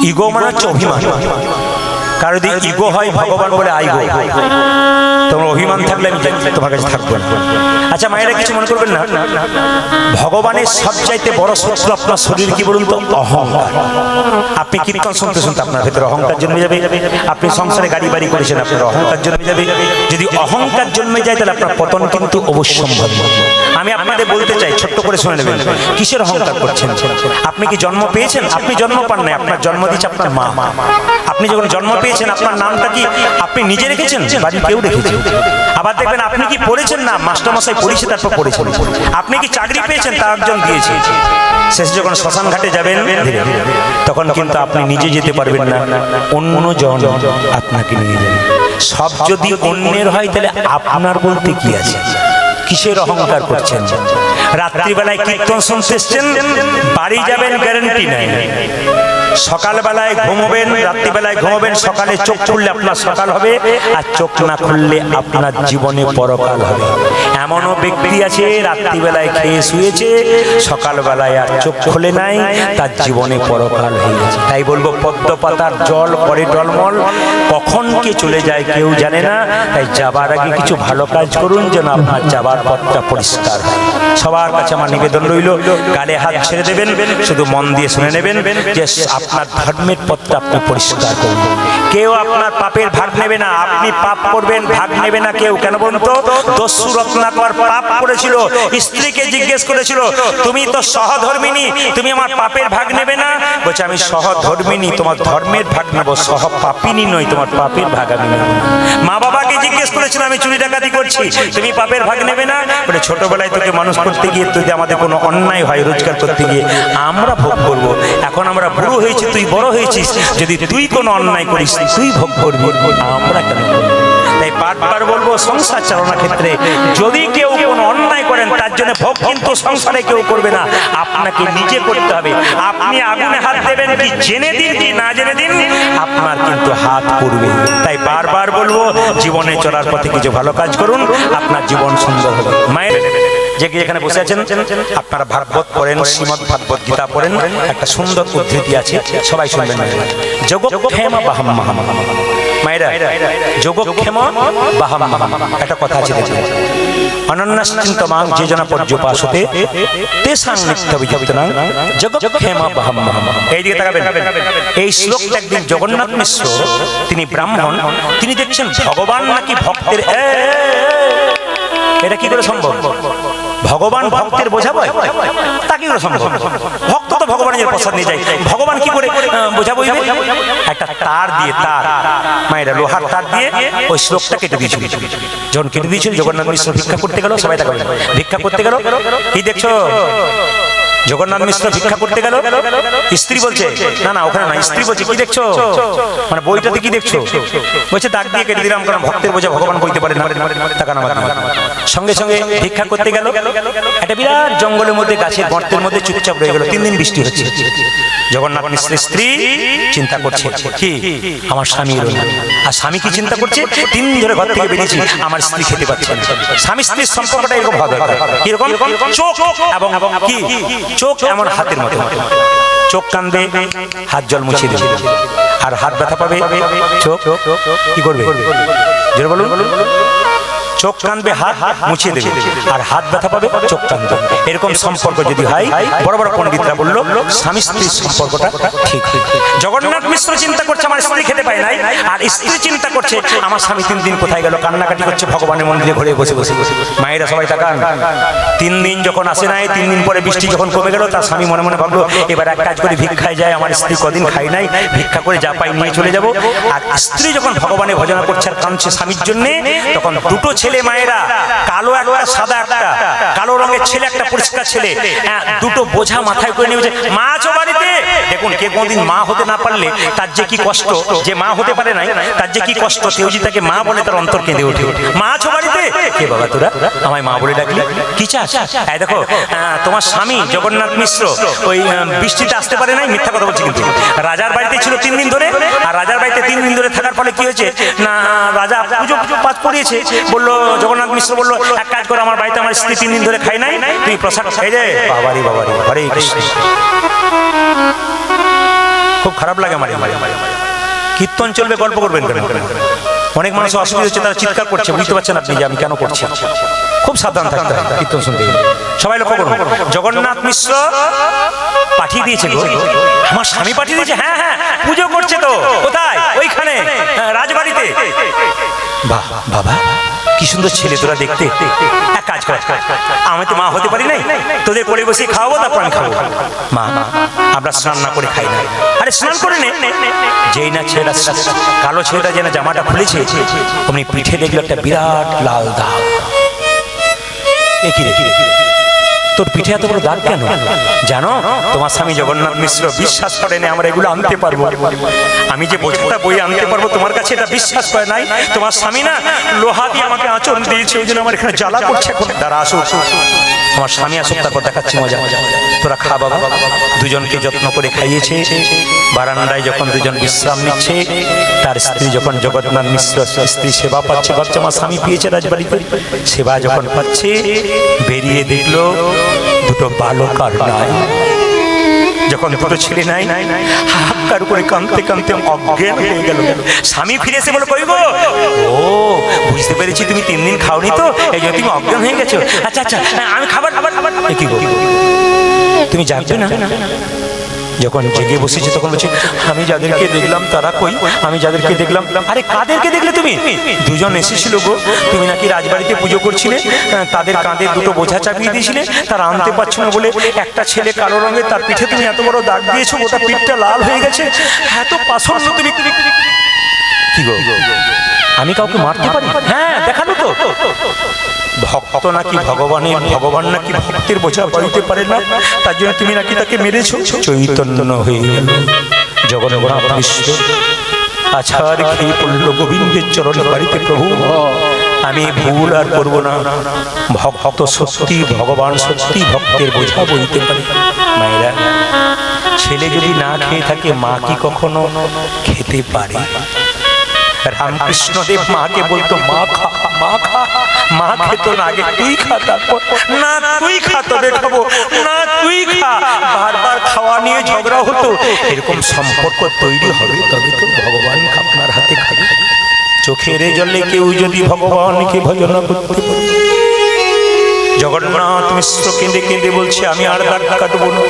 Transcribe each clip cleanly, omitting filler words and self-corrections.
Ego মানে হচ্ছে অভিমান। কারো যদি ইগো হয় ভগবান বলে আইগো, তোমার অভিমান থাকলে আমি তোমার কাছে থাকবো না। আচ্ছা মায়েরা কিছু মনে করবেন না, ভগবানের সবচাইতে বড় শত্রু আপনার শরীর কি বলুন তো? অহংকার। আপনি কীর্তন শুনতে শুনতে আপনার ভেতরে অহংকার জন্মে যাবে। আপনি সংসারে গাড়ি বাড়ি করেছেন, আপনার অহংকার জন্মে যাবে। যদি অহংকার জন্মে যায় তাহলে আপনার পতন কিন্তু অবশ্যম্ভাবী। আমি আপনাদের বলতে চাই, ছোট্ট করে শুনে নেবেন, কিসের অহংকার করছেন? আপনি কি জন্ম পেয়েছেন? আপনি জন্ম পান নাই, আপনার জন্ম দিয়েছে আপনার মা। আপনি যখন জন্ম পেয়েছেন আপনার নামটা কি আপনি নিজে রেখেছেন? বাড়ির কেউ রেখেছে। আবার দেখবেন আপনি কি পড়েছেন? না, মাস্টারমশাই পড়িয়েছে তারপর পড়েছেন। আপনি কি চাকরি পেয়েছেন? তার একজন দিয়েছে। শেষে যখন শ্মশান ঘাটে যাবেন তখন কিন্তু আপনি নিজে যেতে পারবেন না, অন্যজন আপনাকে নিয়ে যাবে। সব যদি অন্যের হয় তাহলে আপনার বলতে কি আছে? কিসের অহংকার করছেন? রাত্রিবেলায় কীর্তন শুনতে এসছেন, বাড়ি যাবেন গ্যারান্টি নাই। সকালবেলায় ঘুমোবেন, রাত্রিবেলায় ঘুমোবেন, সকালে চোখ খুললে আপনার সকাল হবে, আর চোখ না খুললে আপনার জীবনে পরকাল হবে। এমনও ব্যক্তি আছে রাত্রিবেলায় খেয়ে শুয়েছে, সকালবেলায় আর চোখ খুলে নাই, তার জীবনে পরকাল হয়ে গেছে। তাই বলবো, পদ্ম পাতার জল পরে টলমল, কখন কে চলে যায় কেউ জানে না। তাই যাবার আগে কিছু ভালো কাজ করুন যেন আপনার যাবার পথটা পরিষ্কার হয়। সবার কাছে আমার নিবেদন রইল, গালে হাত ছেড়ে দেবেন, শুধু মন দিয়ে শুনে নেবেন যে আপনার ধর্মের পথটা আপনি পরিষ্কার করুন। কেউ আপনার পাপের ভাগ নেবে না, আপনি পাপ করবেন, ভাগ নেবে না কেউ। কেন বলুন তো? দস্যু রত্নাকর পাপ করেছিল, স্ত্রীকে জিজ্ঞেস করেছিল, তুমি তো সহধর্মিনী, তুমি আমার পাপের ভাগ নেবে না? বলছে, আমি সহধর্মিনী, তোমার ধর্মের ভাগ নেব, সহপাপিনী নই, তোমার পাপের ভাগ আমি নেব না। মা বাবাকে জিজ্ঞেস করেছিল, আমি চুরি ডাকাতি করছি, তুমি পাপের ভাগ নেবে না? বলে, ছোটবেলায় তোকে মানুষ করতে গিয়ে যদি আমাদের কোনো অন্যায় হয়, রোজগার করতে গিয়ে আমরা ভোগ করবো। এখন আমরা বুড়ো হয়েছি, তুই বড় হয়েছিস, যদি তুই কোনো অন্যায় করিস তুই ভোগ করবি, আমরা কেন করবো? তাই বারবার বলবো, সংসার চালানোর ক্ষেত্রে যদি কেউ কোনো অন্যায় করেন তার জন্য ভোগ কিন্তু সংসারে কেউ করবে না, আপনাকে নিজে করতে হবে। আপনি আগুনে হাত দেবেন কি জেনে দিন কি না জেনে দিন, আপনার কিন্তু হাত পড়বে। তাই বারবার বলবো, জীবনে চলার পথে কিছু ভালো কাজ করুন, আপনার জীবন সুন্দর হবে। মায়ের যে যেখানে বসে আছেন, আপনারা ভাগবত পড়েন, শ্রীমদ ভাগবত গীতা পড়েন, একটা সুন্দর উদ্ধৃতি আছে, সবাই শুনবেন। যোগক্ষেম বাহাম মাহাম। মায়েরা, যোগক্ষেম বাহাম মাহাম একটা কথা আছে, দেখবেন, অনন্যশ্চিন্তমাং যে জনা পর্যুপাসতে তেষাং নিত্যবিচিন্তনাং যোগক্ষেম বাহাম মাহাম। এইদিকে তাকাবেন, এই শ্লোকটা একদিন জগন্নাথ মিশ্র, তিনি ব্রাহ্মণ, তিনি দেখছেন ভগবান নাকি ভক্তের, এটা কি করে সম্ভব? ভগবান ভক্তের বোঝা বয়, তা কি করে সম্ভব? ভক্ত তো ভগবানের প্রসাদ নিয়ে যায়, ভগবান কি করে বোঝা বইবে? একটা তার দিয়ে, তার মায়েরা লোহার তার দিয়ে ওই শ্লোকটা কেটে দিয়েছিল। যখন কেটে দিয়েছিল, জগন্নাথ মিশ্র ভিক্ষা করতে গেল, সবাই তাকাবে, ভিক্ষা করতে গেল, কি দেখছো? জগন্নাথ মিশ্র ভিক্ষা করতে গেল, স্ত্রী বলছে, না না ওখানে না, স্ত্রী বলছে, কি দেখছো? মানে বইটাতে কি দেখছো? বলছে, দাগ দিয়ে কেটে দিলাম, কারণ ভক্তের বোঝা ভগবান বইতে পারে না। সঙ্গে সঙ্গে ভিক্ষা করতে গেল, একটা বিরাট জঙ্গলের মধ্যে, গাছের গর্তের মধ্যে চুপচাপ রয়ে গেল। 3 দিন বৃষ্টি হচ্ছে। জগন্নাথ মিশ্রের স্ত্রী চিন্তা করছে, কি আমার স্বামী এলো না। আর স্বামী কি চিন্তা করছে? 3 দিন ধরে ঘর থেকে বেরিয়েছি, আমার স্ত্রী খেতে পাচ্ছে না। স্বামী স্ত্রীর সম্পর্কটা এরকম হবে, কিরকম? চোখ এবং কি চোখ এমন হাতের মতো, চোখ কান্দবে, হাত জল মুছিয়ে দেবে, আর হাত ব্যথা পাবে, চোখ কি করবে? জোরে বলুন। চোখ কাঁদবে, হাত মুছিয়ে দেবে, আর হাত ব্যথা পাবে, চোখ কাঁদবে। এরকম সম্পর্ক যদি হয়, বড় বড় পণ্ডিতরা বললো স্বামী স্ত্রীর সম্পর্কটা ঠিক। জগন্নাথ মিশ্র চিন্তা করছে, আমার স্ত্রী খেতে পায় নাই, আর স্ত্রী চিন্তা করছে, আমার স্বামী 3 দিন কোথায় গেল, কান্নাকাটি করছে ভগবানের মন্দিরে ঘরে বসে বসে। মায়েরা সবাই তাকান, 3 দিন যখন আসে নাই, 3 দিন পরে বৃষ্টি যখন কমে গেল, তার স্বামী মনে মনে ভাবলো, এবার এক কাজ করে ভিক্ষায় যায়, আমার স্ত্রী কদিন খাই নাই, ভিক্ষা করে যা পাই নিয়ে চলে যাব। আর স্ত্রী যখন ভগবানের ভজনা করছে আর কাঁদছে স্বামীর জন্য, তখন দুটো ছেলে, মায়েরা, কালো একটা সাদা একটা, কালো রঙের ছেলে একটা পরিষ্কার ছেলে, দুটো বোঝা মাথায় করে নিয়ে মা আছো বাড়িতে। দেখুন, কে কোনদিন মা হতে না পারলে তার যে কি কষ্ট, যে মা হতে পারে নাই তার যে কি কষ্ট, কেউ যদি তাকে মা বলে তার অন্তর কেঁদে ওঠে। মা আছো বাড়িতে? কে বাবা তোরা আমায় মা বলে ডাকলি, কি চাস? দেখো, তোমার স্বামী জগন্নাথ মিশ্র ওই বৃষ্টিতে আসতে পারে নাই, মিথ্যা কথা বলছি, কিন্তু রাজার বাড়িতে ছিল 3 দিন ধরে। আর রাজার বাড়িতে 3 দিন ধরে থাকার ফলে কি হয়েছে না, রাজা পুজো পাঠ করিয়েছে। বললো, জগন্নাথ মিশ্র বললো, এক কাজ করো, আমার বাড়িতে আমার স্ত্রী 3 দিন ধরে খাই নাই, তুই প্রসাদ খাই দে। বাবারি বাবারি, হরে কৃষ্ণ। খুব খারাপ লাগে আমার। কীর্তন চলবে, গল্প করবেন কেন? অনেক মানুষ অসুবিধা হচ্ছে, তারা চিৎকার করছে, বুঝতে পারছেন আপনি যে আমি কেন করছি। খুব সাবধান থাকতে হয় কীর্তন শুনতে। সবাই লক্ষ্য করুন, জগন্নাথ মিশ্র পাঠিয়ে দিয়েছে গো, আমার স্বামী পাঠিয়ে দিয়েছে। হ্যাঁ হ্যাঁ, পুজো করছে তো। কোথায়? ওইখানে রাজবাড়িতে। বাহ বাবা, কি সুন্দর ছেলে তোরা দেখতে। এক কাজ কর, আমি তো মা হতে পারি নাই, তোদের করে বসে খাওয়াবো, তারপর আমি খাবো। মা, আমরা স্নান না করে খাই না। আরে স্নান করে নে। যেই না ছেলেটা, কালো ছেলেটা যেন জামাটা খুলেছে, অমনি পিঠে দেখলো একটা বিরাট লাল দাগ। এ কি রে, তোর পিঠে এত বড় দাগ কেন? জানো, তোমার স্বামী জগন্নাথ মিশ্র বিশ্বাস করে না আমরা এগুলো আনতে পারবো। আমি যে বোঝাটা বই আনতে পারবো, তোমার কাছে এটা বিশ্বাস করে নাই। তোমার স্বামী না লোহা দিয়ে আমাকে আঁচল দিয়েছে, ওই জন্য আমার এখানে জ্বালা করছে। দাঁড়া, আসো, আমার স্বামী আসুক, তারপর দেখাচ্ছি মজা। তোরা খা বাবা। দুজনকে যত্ন করে খাইয়েছে। বারান্দায় যখন দুজন বিশ্রাম নিচ্ছে, তার স্ত্রী যখন জগন্নাথ মিশ্র স্ত্রী সেবা পাচ্ছে, ভাবছে আমার স্বামী পেয়েছে রাজবাড়িতে। সেবা যখন পাচ্ছে, বেরিয়ে দেখলো দুটো বালক আর নাই। যখন দুটো ছেলে নাই, হাহাকার করে কাঁদতে কাঁদতে অজ্ঞান হয়ে গেল। স্বামী ফিরে এসে বলো, কই গো? ও, বুঝতে পেরেছি তুমি 3 দিন খাওনি তো, এই জন্য তুমি অজ্ঞান হয়ে গেছো। আচ্ছা আচ্ছা, আমি খাবার। কি গো, তুমি জানছো না? যখন জেগে বসেছে তখন বলছে, আমি যাদেরকে দেখলাম তারা কই? আমি যাদেরকে দেখলাম। আরে কাদেরকে দেখলে তুমি? দুজন এসেছিল গো, তুমি নাকি রাজবাড়িতে পুজো করছিলে, তাদের কাঁধে দুটো বোঝা চাপিয়ে দিয়েছিলে, তারা আনতে পারছো না বলে একটা ছেলে কালো রঙের, তার পিঠে তুমি এত বড় দাগ দিয়েছো, ওটা পিঠটা লাল হয়ে গেছে। এত পাষণ্ড তুমি। কি গো, আমি কাউকে মারতে পারি? হ্যাঁ, দেখানো তো। ভক্ত নাকি ভগবানের, ভগবান নাকি ভক্তের বোঝা বইতে পারে না, তার জন্য তুমি নাকি তাকে মেরেছো। চৈতন্য হয়ে গেল জগন্নাথ মিশ্র, আছাড় খেয়ে পড়ল গোবিন্দের চরণে বাড়িতে। প্রভু, আমি ভুল আর করবো না। ভক্ত সত্যি, ভগবান সত্যি ভক্তের বোঝা বইতে পারে। মায়েরা, ছেলে যদি না খেয়ে থাকে, মা কি কখনো খেতে পারে? রামকৃষ্ণদেব মাকে বলতো, মা খা, মা খা। মা খেত না, আগে তুই খা, তারপর না তুই খা, তবে খাবো, না তুই খা। বারবার খাওয়া নিয়ে ঝগড়া হতো। এরকম সম্পর্ক তৈরি হবে, তবে তো ভগবান আপনার হাতে খাবে। চোখের জলে কেউ যদি ভগবানকে ভজনা করতে পারে। জগন্নাথ মিশ্র কেঁদে কেঁদে বলছে, আমি আর দাগ কাটবো না।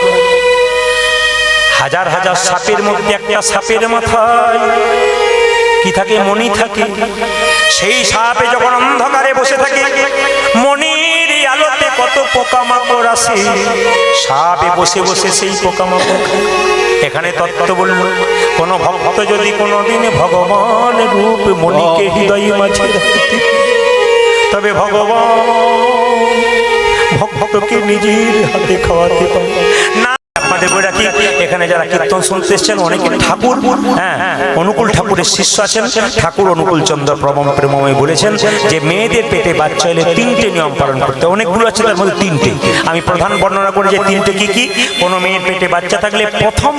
হাজার হাজার সাপের মধ্যে একটা সাপের মাথায় কি থাকে? মণি থাকে। সেই সাপে যখন অন্ধকারে বসে থাকে, মণির আলোতে কত পোকামাকড় আসে, সাপে বসে বসে সেই পোকামাকড় খায়। এখানে তত্ত্ব বলল, কোন ভক্ত যদি কোনোদিন ভগবান রূপ মণিকে হৃদয়ে মাঝে রাখতে, তবে ভগবান ভক্তকে নিজের হাতে খাওয়াতে পারে না। আপনাদের বলে রাখি, এখানে যারা কীর্তন শুনতে এসছেন, অনেকে ঠাকুর, অনুকূল ঠাকুরের শিষ্য আছেন। ঠাকুর অনুকূল চন্দ্র প্রেমময় বলেছেন যে মেয়েদের পেটে বাচ্চা এলে 3টে নিয়ম পালন করতে। অনেকগুলো আছে, তার মধ্যে 3টে আমি প্রধান বর্ণনা করি যে 3টে কি কি। কোনো মেয়ের পেটে বাচ্চা থাকলে প্রথম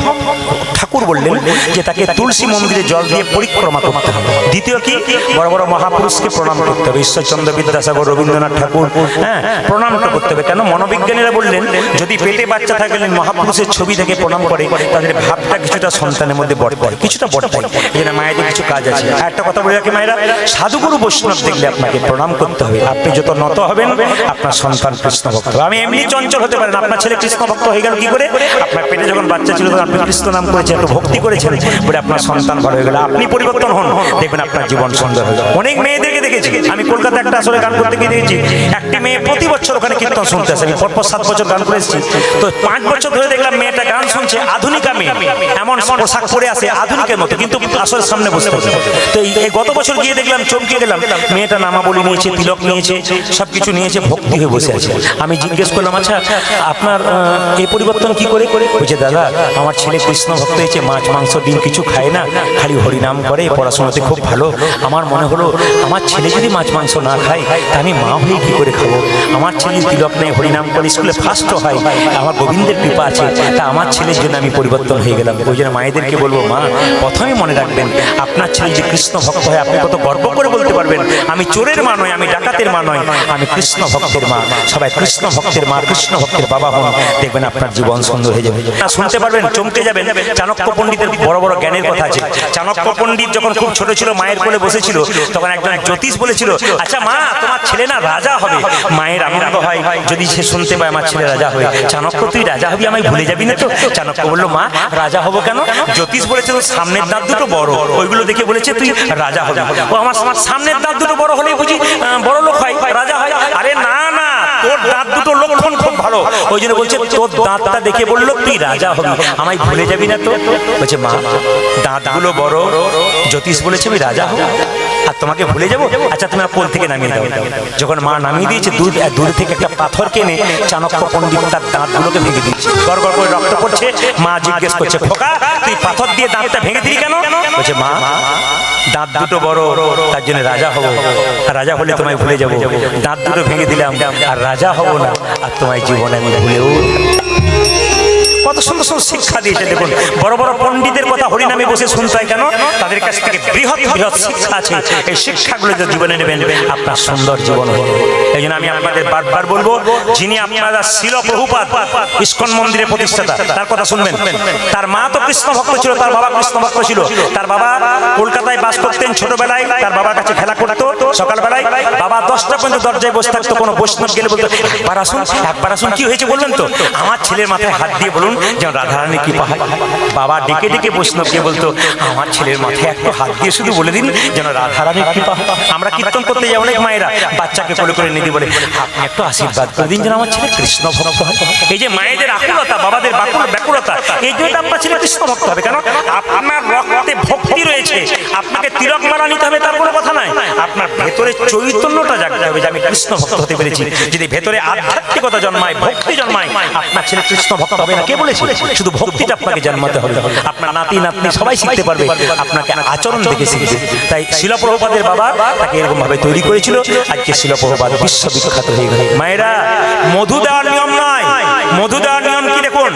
ঠাকুর বললেন যে তাকে তুলসী মন্দিরে জল দিয়ে পরিক্রমা করতে হবে। দ্বিতীয় কি, বড় বড় মহাপুরুষকে প্রণাম করতে হবে। ঈশ্বরচন্দ্র বিদ্যাসাগর, রবীন্দ্রনাথ ঠাকুর, প্রণাম করতে হবে। কেন? মনোবিজ্ঞানীরা বললেন, যদি পেটে বাচ্চা থাকলেন মহাপুরুষের ছবি থেকে প্রণাম করে, তাদের ভাবটা কিছুটা সন্তানের মধ্যে বড়, কিছুটা বড়টাই। এই জন্য মায়েদের কিছু কাজ আছে। একটা কথা বলে রাখি মায়েরা, সাধুগুরু বৈষ্ণব দেখলে আপনাকে প্রণাম করতে হবে। আপনি যত নত হবেন, আপনার সন্তান কৃষ্ণ ভক্ত হবে। আমি এমনি চঞ্চল হতে পারেন, আপনার ছেলে কৃষ্ণ ভক্ত হয়ে গেল কি করে? আপনার পেটে যখন বাচ্চা ছিল, তখন আপনি কৃষ্ণ নাম করেছেন, একটু ভক্তি করেছেন বলে আপনার সন্তান ভালো হয়ে গেল। আপনি পরিবর্তন হন, দেখবেন আপনার জীবন সুন্দর হয়ে যাবে। অনেক মেয়েদেরকে দেখেছি আমি, কলকাতা একটা আসলে গান করতে গিয়ে দেখেছি, একটি মেয়ে প্রতি বছর ওখানে কীর্তন শুনতে আসে। আমি পরপর 7 বছর গান করে এসেছি, তো 5 বছর ধরে দেখলাম মেয়েটা গান শুনছে, আধুনিকা মেয়ে, এমন পোশাক পরে আসে আধুনিকের মতো, কিন্তু আসলে সামনে বসতে হবে। তো এই গত বছর গিয়ে দেখলাম, চমকে গেলাম, মেয়েটা নামাবলী নিয়েছে, তিলক নিয়েছে, সবকিছু নিয়েছে, ভক্তি হয়ে বসে আছে। আমি জিজ্ঞেস করলাম, আচ্ছা আপনার এই পরিবর্তন কি করে? বলছে, দাদা আমার ছেলে কৃষ্ণ ভক্ত হয়েছে, মাছ মাংস ডিম কিছু খায় না, খালি হরিনাম করে, পড়াশোনাতে খুব ভালো। আমার মনে হলো আমার ছেলে ছেলে যদি মাছ মাংস না খায় তা আমি মা হয়ে কি করে খাবো? আমার ছেলে তিলক নেই, হরিনাম করে স্কুলে ফার্স্ট হয়, আমার গোবিন্দের কৃপা আছে, তা আমার ছেলের জন্য আমি পরিবর্তন হয়ে গেলাম। ওই জন্য মায়েদেরকে বলবো, মা প্রথমে মনে রাখবেন আপনার ছেলে যে কৃষ্ণ ভক্ত হয় আপনি কত গর্ব করে বলতে পারবেন, আমি চোরের মা নয়, আমি ডাকাতের মা নয়, আমি কৃষ্ণ ভক্তের মা। সবাই কৃষ্ণ ভক্তের মা, কৃষ্ণ ভক্তের বাবা হন, দেখবেন আপনার জীবন সুন্দর হয়ে যাবে। শুনতে পারবেন, চমকে যাবেন। চাণক্য পণ্ডিতের বড় বড় জ্ঞানের কথা আছে। চাণক্য পণ্ডিত যখন খুব ছোট ছিল, মায়ের কোলে বসেছিল, তখন একজন জ্যোতিষ বলেছিল, আচ্ছা মা তোমার ছেলে না রাজা হবে। মায়ের আনন্দ হয় যদি সে শুনতে পায় আমার ছেলে রাজা হবে। চাণক্য তুই রাজা হবি, আমায় ভুলে যাবি না তো? চাণক্য বললো, মা রাজা হবো কেন? জ্যোতিষ বলেছে সামনের দাঁত দুটো বড়, ওইগুলো দেখে বলেছে তুই রাজা হবে। ও আমার সামনের দাঁত দুটো বড় হলেই বুঝি বড় লোক হয়, রাজা হয়? আরে না না, তোর দাঁত দুটো লক্ষণ খুব ভালো, ওই জন্য বলছে তোর দাঁতটা দেখে বললো তুই রাজা হবি, আমায় ভুলে যাবি না তো? বলছে মা দাঁতগুলো বড়, জ্যোতিষ বলেছে আমি রাজা হব আর তোমাকে ভুলে যাবো? আচ্ছা তুমি কোল থেকে নামিয়ে দাও। যখন মা নামিয়ে দিয়েছে, দূর থেকে একটা পাথর কেনে চাণক্য পণ্ডিত তার দাঁতগুলোকে ভেঙে দিয়েছে। গড় গড় করে রক্ত পড়ছে। মা জিজ্ঞেস করছে, খোকা তুই পাথর দিয়ে দাঁতটা ভেঙে দিলি কেন? বলছে মা দাঁত দুটো বড়, তার জন্য রাজা হবো, আর রাজা হলে তোমায় ভুলে যাবো। দাঁত দুটো ভেঙে দিলাম আর রাজা হবো না, আর তোমায় জীবনে আমি ভুলেও। কত সুন্দর সুন্দর শিক্ষা দিয়েছে দেখুন। বড় বড় পণ্ডিতের কথা হরিনামে বসে শুনতে হয় কেন? তাদের কাছ থেকে বৃহৎ বৃহৎ শিক্ষা আছে। এই শিক্ষাগুলো যদি জীবনে নেবেন আপনার সুন্দর জীবন হবে। এই জন্য আমি আপনাদের বারবার বলবো, যিনি আপনারা শিল প্রভুপাদ ইস্কন মন্দিরের প্রতিষ্ঠাতা, তার কথা শুনবেন। তার মা তো কৃষ্ণ ভক্ত ছিল, তার বাবা কৃষ্ণ ভক্ত ছিল। তার বাবা কলকাতায় বাস করতেন। ছোটবেলায় তার বাবার কাছে খেলা করতো। সকালবেলায় বাবা 10টা পর্যন্ত দরজায় বসে থাকতো। কোনো বৈষ্ণব গেলে বলতো, একবার আসুন, কি হয়েছে বলবেন তো? আমার ছেলের মাথায় হাত দিয়ে বলুন যেন রাধারানী কৃপা হয়। বাবা ডেকে ডেকে বৈষ্ণবকে বলতো, আমার ছেলের মাথায় একটু হাত দিয়ে শুধু বলে দিন যেন রাধারানীর কৃপা হয়। আমরা কীর্তন করতে যাই, অনেক মায়েরা বাচ্চাকে কোলে করে নিয়ে বলে, আপনি একটু আশীর্বাদ করে দিন যেন আমার ছেলে কৃষ্ণ ভক্ত হয়। এই যে মায়েদের আকুলতা, বাবাদের ব্যাকুলতা, এই জন্য আপনার ছেলে কৃষ্ণ ভক্ত হবে। কেন? আপনার রক্তে ভক্তি রয়েছে। আপনাকে তিলক মালা নিতে হবে তার কোনো কথা নাই, আপনার ভেতরে চৈতন্যটা জাগতে হবে যে আমি কৃষ্ণ ভক্ত হতে পেরেছি। যদি ভেতরে আধ্যাত্মিকতা জন্মায়, ভক্তি জন্মায়, আপনার ছেলে কৃষ্ণ ভক্ত হবে না। কে বলেছে? শুধু ভক্তিটা আপনাকে জন্মাতে হবে। আপনার নাতি নাতনি সবাই শিখতে পারবে, আপনাকে আচরণ দেখে শিখবে। তাই শিল প্রভুপাদের বাবা তাকে এরকম ভাবে তৈরি করেছিল। আজকে শিল প্রভুপাদ বিশ্ববিখ্যাত হয়ে গেল। মায়েরা, মধু দেওয়ার নিয়ম নয়। মধু দেওয়ার নিয়ম কি দেখুন,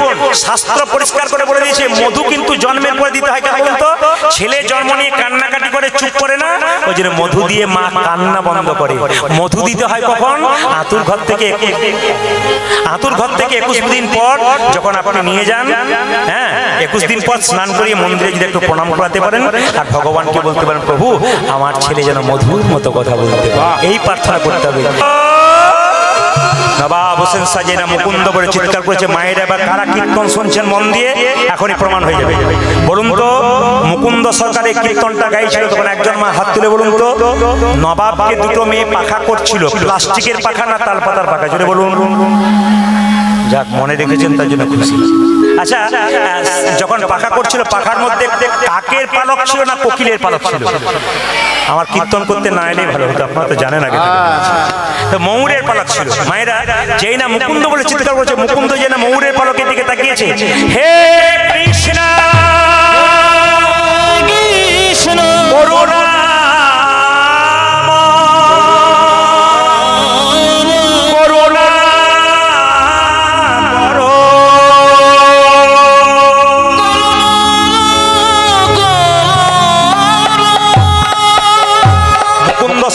শাস্ত্র পরিষ্কার করে বলে দিয়েছে, মধু কিন্তু জন্মের পরে দিতে হয়। কেন বলতো? ছেলে জন্ম নিয়ে কান্নাকাটি করে চুপ করে না, ওই জন্য মধু দিয়ে মা কান্না বন্ধ করে। মধু দিতে হয় কখন? আতুর ঘর থেকে 21 দিন পর যখন আপনি নিয়ে যান, হ্যাঁ 21 দিন পর স্নান করিয়ে মন্দিরে যদি একটু প্রণাম করাতে পারেন আর ভগবানকে বলতে পারেন, প্রভু আমার ছেলে যেন মধুর মতো কথা বলতে পারে, এই প্রার্থনা করতে হবে। নবাব হোসেন সাজেনা মুকুন্দ বলে চিৎকার করেছে। মায়েরা এবার কারা কীর্তন শুনছেন মন দিয়ে, এখনই প্রমাণ হয়ে যাবে। বলুন তো, মুকুন্দ সরকারের কীর্তনটা গাইছিল তখন একজন মা হাত তুলে বলুন তো, নবাবকে দুটো মেয়ে পাখা করছিল, প্লাস্টিকের পাখা না তাল পাতার পাখা? জোরে বলুন। যাক, মনে রেখেছেন তার জন্য খুশি। আচ্ছা, যখন পাখা করছিল পাখার মধ্যে কাকের পালক ছিল না কোকিলের পালক ছিল? আমার কীর্তন করতে না এলেই ভালো হতো, আপনারা তো জানেন আগে। তো ময়ূরের পালক ছিল। মায়েরা, যেই না মুকুন্দ বলে চিৎকার করেছে, মুকুন্দ যেই না ময়ূরের পালকের দিকে তাকিয়েছে, হে কৃষ্ণ কৃষ্ণ করুণা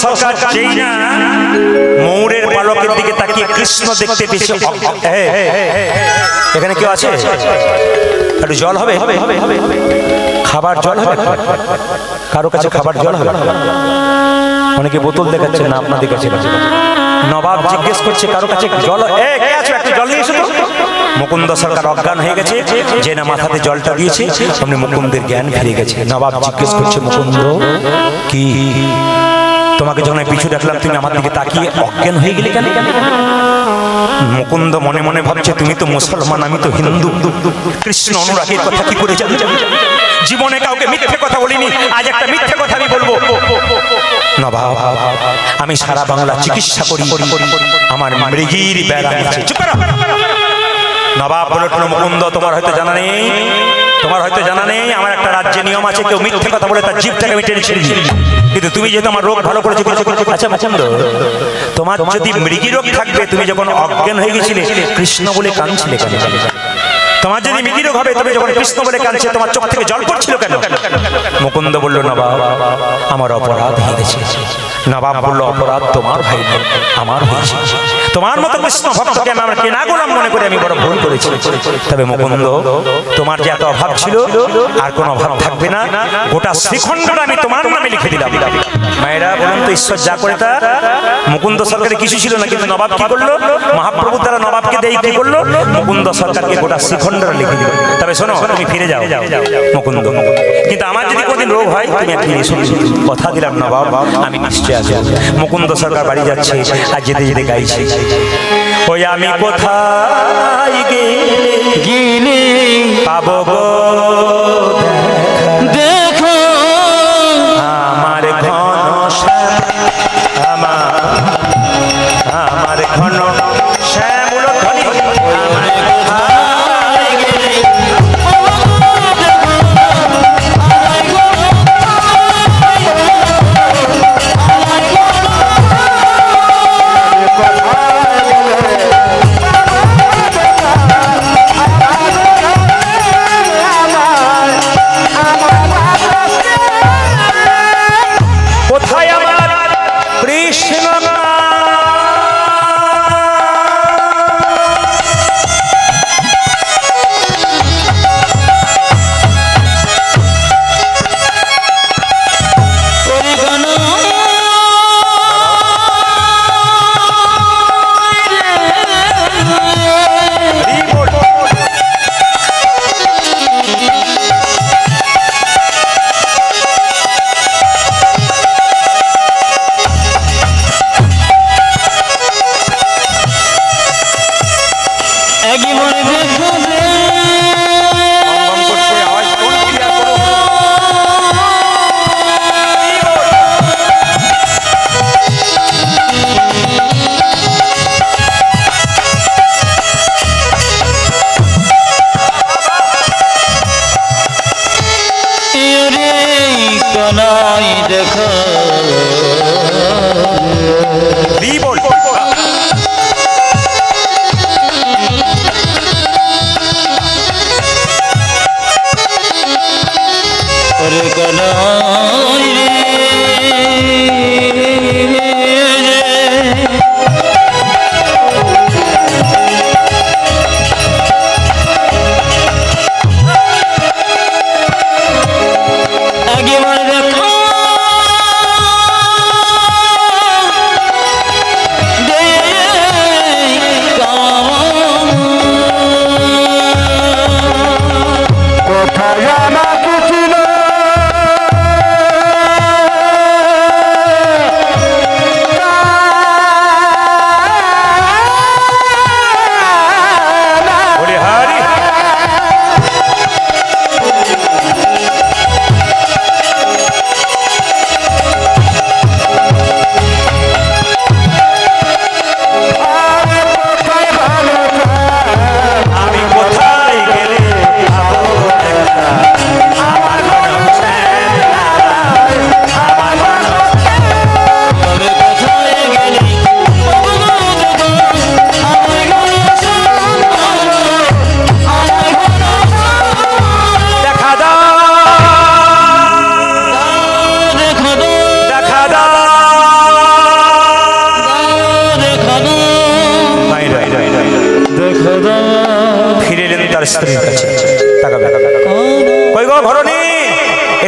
সরকার যেই না ময়ূরের পালকের দিকে তাকিয়ে কৃষ্ণ দেখতে পেয়েছে। এখানে কেউ আছে? একটু জল হবে? খাবার জল হবে? কারো কাছে খাবার জল হবে? অনেকে বোতল দেখাচ্ছে না, আপনাদের কাছে। নবাব জিজ্ঞেস করছে কারো কাছে জল, কে আছে একটু জল নিয়ে এসো তো। মুকুন্দ সরকার অজ্ঞান হয়ে গেছে, যে না মাথাতে জলটা দিয়েছে সামনে মুকুন্দের জ্ঞান ফিরে গেছে। নবাব জিজ্ঞেস করছে, মুকুন্দ কি তোমাকে যখন পিছু ডাকলাম তুমি আমার দিকে তাকিয়ে অজ্ঞান হয়ে গেলে কেন? মুকুন্দ মনে মনে ভাবছে, তুমি তো মুসলমান, আমি তো হিন্দু, কৃষ্ণ অনুরাগের কথা কি করে জানি? জীবনে কাউকে মিথ্যে কথা বলিনি, আজ একটা মিথ্যে কথা আমি বলবো। নবাব, আমি সারা বাংলা চিকিৎসা করি, আমার মৃগীর ব্যারাম আছে। চুপ করো। নবাব বলে, মুকুন্দ তোমার হয়তো জানা নেই, তোমার হয়তো জানা নেই, আমার একটা রাজ্যে নিয়ম আছে, কেউ মিথ্যে কথা বলে তার জিভটাকে আমি টেনে ছেড়ে দিই। কিন্তু তুমি যেহেতু আমার রোগ ভালো করেছো, আচ্ছা মুকুন্দ, তোমার যদি মৃগী রোগ থাকবে, তুমি যখন অজ্ঞান হয়ে গেছিলে কৃষ্ণ বলে কাঁদছিলে কেন? তোমার যদি মৃগী রোগ হবে, তবে যখন কৃষ্ণ বলে কাঁদছে তোমার চোখ থেকে জল পড়ছিল কেন? মুকুন্দ বলল, নবাব আমার অপরাধ হয়ে গেছে। নবাব বলল, অপরাধ তোমার ভাই না, আমার হয়েছে। তোমার মতো কৃষ্ণ ভক্তকে আমার কেনা গোলাম মনে করে আমি বড় ভুল করেছি। তবে মুকুন্দ, তোমার যে এত অভাব ছিল, আর কোনো অভাব থাকবে না। গোটা শ্রীখণ্ডটা আমি তোমার নামে লিখে দিলাম। মায়েরা বলুন তো, ঈশ্বর যা করে তা। মুকুন্দ সরকারের কিছু ছিল না, কিন্তু নবাব কি করলো? মহাপ্রভু তারা নবাবকে দেই কি করলো? মুকুন্দ সরকারকে গোটা শ্রীখণ্ডটা লিখে দিল। তবে শোনো, তুমি ফিরে যাও মুকুন্দ, কিন্তু আমার যদি কোনদিন রোগ হয় তুমি ফিরে এসো। কথা দিলাম নবাব, আমি নিশ্চয় আসবো। মুকুন্দ সরকার বাড়ি যাচ্ছে, আর যেতে যেতে গাইছে, ওই আমি কোথায় গেলে পাবো গো দেখো আমার ঘন আমার ঘন শ্যামল ধ্বনি, আমার কোথায় গেলে কোথায় আমার কৃষ্ণ দেখো ওরে কানাই রে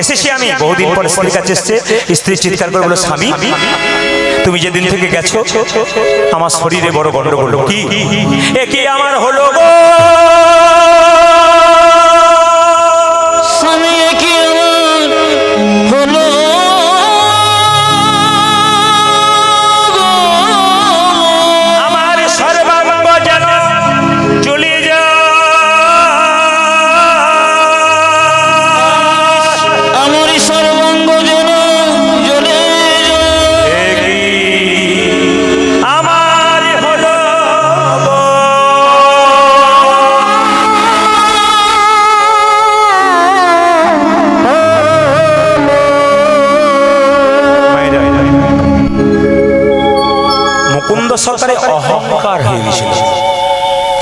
এসেছি আমি বহুদিন পর স্ত্রীর কাছে এসছে। স্ত্রী চিৎকার করে বলল, স্বামী তুমি যেদিন থেকে গেছো আমার শরীরে বড় গন্ডগোল। কি এ কি আমার হলো গো স্বামী, এ কি আমার হলো আমার সর্বাঙ্গ যেন জ্বলে যায়, আমার সর্বাঙ্গ যেন জ্বলে আমার হলো